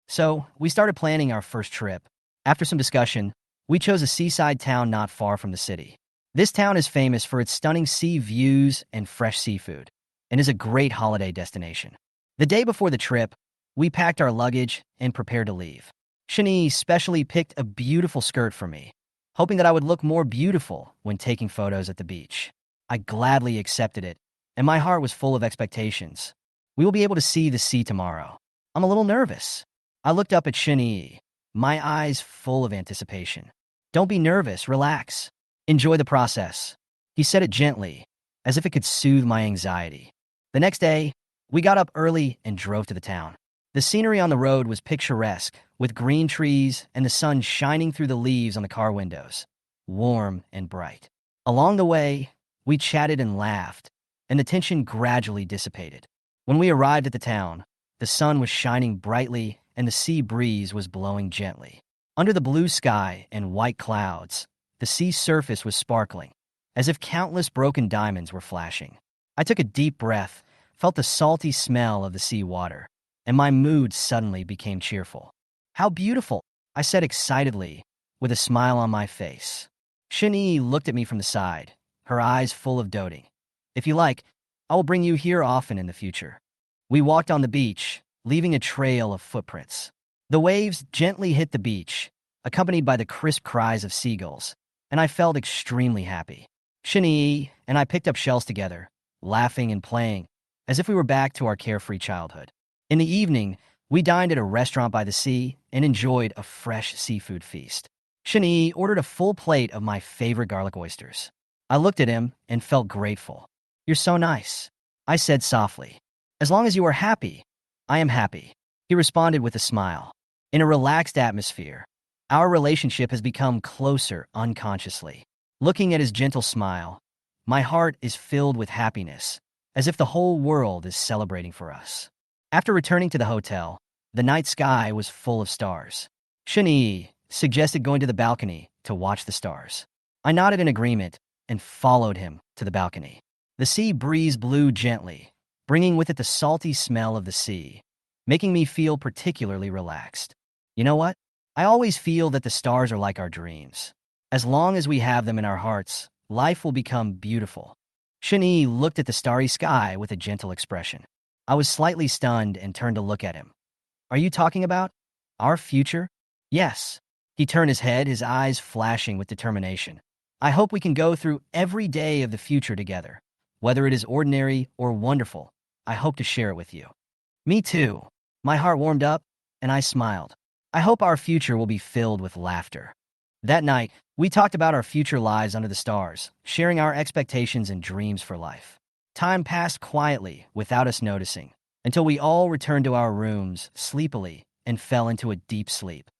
So we started planning our first trip. After some discussion, we chose a seaside town not far from the city. This town is famous for its stunning sea views and fresh seafood, and is a great holiday destination. The day before the trip, we packed our luggage and prepared to leave. Shin specially picked a beautiful skirt for me, hoping that I would look more beautiful when taking photos at the beach. I gladly accepted it, and my heart was full of expectations. "We will be able to see the sea tomorrow." "I'm a little nervous." I looked up at Shin, my eyes full of anticipation. "Don't be nervous, relax. Enjoy the process." He said it gently, as if it could soothe my anxiety. The next day, we got up early and drove to the town. The scenery on the road was picturesque, with green trees and the sun shining through the leaves on the car windows, warm and bright. Along the way, we chatted and laughed, and the tension gradually dissipated. When we arrived at the town, the sun was shining brightly and the sea breeze was blowing gently. Under the blue sky and white clouds, the sea surface was sparkling, as if countless broken diamonds were flashing. I took a deep breath, felt the salty smell of the sea water, and my mood suddenly became cheerful. "How beautiful," I said excitedly, with a smile on my face. Shin looked at me from the side, her eyes full of doting. "If you like, I will bring you here often in the future." We walked on the beach, leaving a trail of footprints. The waves gently hit the beach, accompanied by the crisp cries of seagulls, and I felt extremely happy. Shinee and I picked up shells together, laughing and playing, as if we were back to our carefree childhood. In the evening, we dined at a restaurant by the sea and enjoyed a fresh seafood feast. Shinee ordered a full plate of my favorite garlic oysters. I looked at him and felt grateful. "You're so nice," I said softly. "As long as you are happy, I am happy," he responded with a smile. In a relaxed atmosphere, our relationship has become closer unconsciously. Looking at his gentle smile, my heart is filled with happiness, as if the whole world is celebrating for us. After returning to the hotel, the night sky was full of stars. Shinee suggested going to the balcony to watch the stars. I nodded in agreement and followed him to the balcony. The sea breeze blew gently, bringing with it the salty smell of the sea, making me feel particularly relaxed. You know what? I always feel that the stars are like our dreams. As long as we have them in our hearts, life will become beautiful. Shinee looked at the starry sky with a gentle expression. I was slightly stunned and turned to look at him. "Are you talking about our future?" "Yes." He turned his head, his eyes flashing with determination. "I hope we can go through every day of the future together. Whether it is ordinary or wonderful, I hope to share it with you." "Me too." My heart warmed up, and I smiled. "I hope our future will be filled with laughter." That night, we talked about our future lives under the stars, sharing our expectations and dreams for life. Time passed quietly, without us noticing, until we all returned to our rooms sleepily and fell into a deep sleep.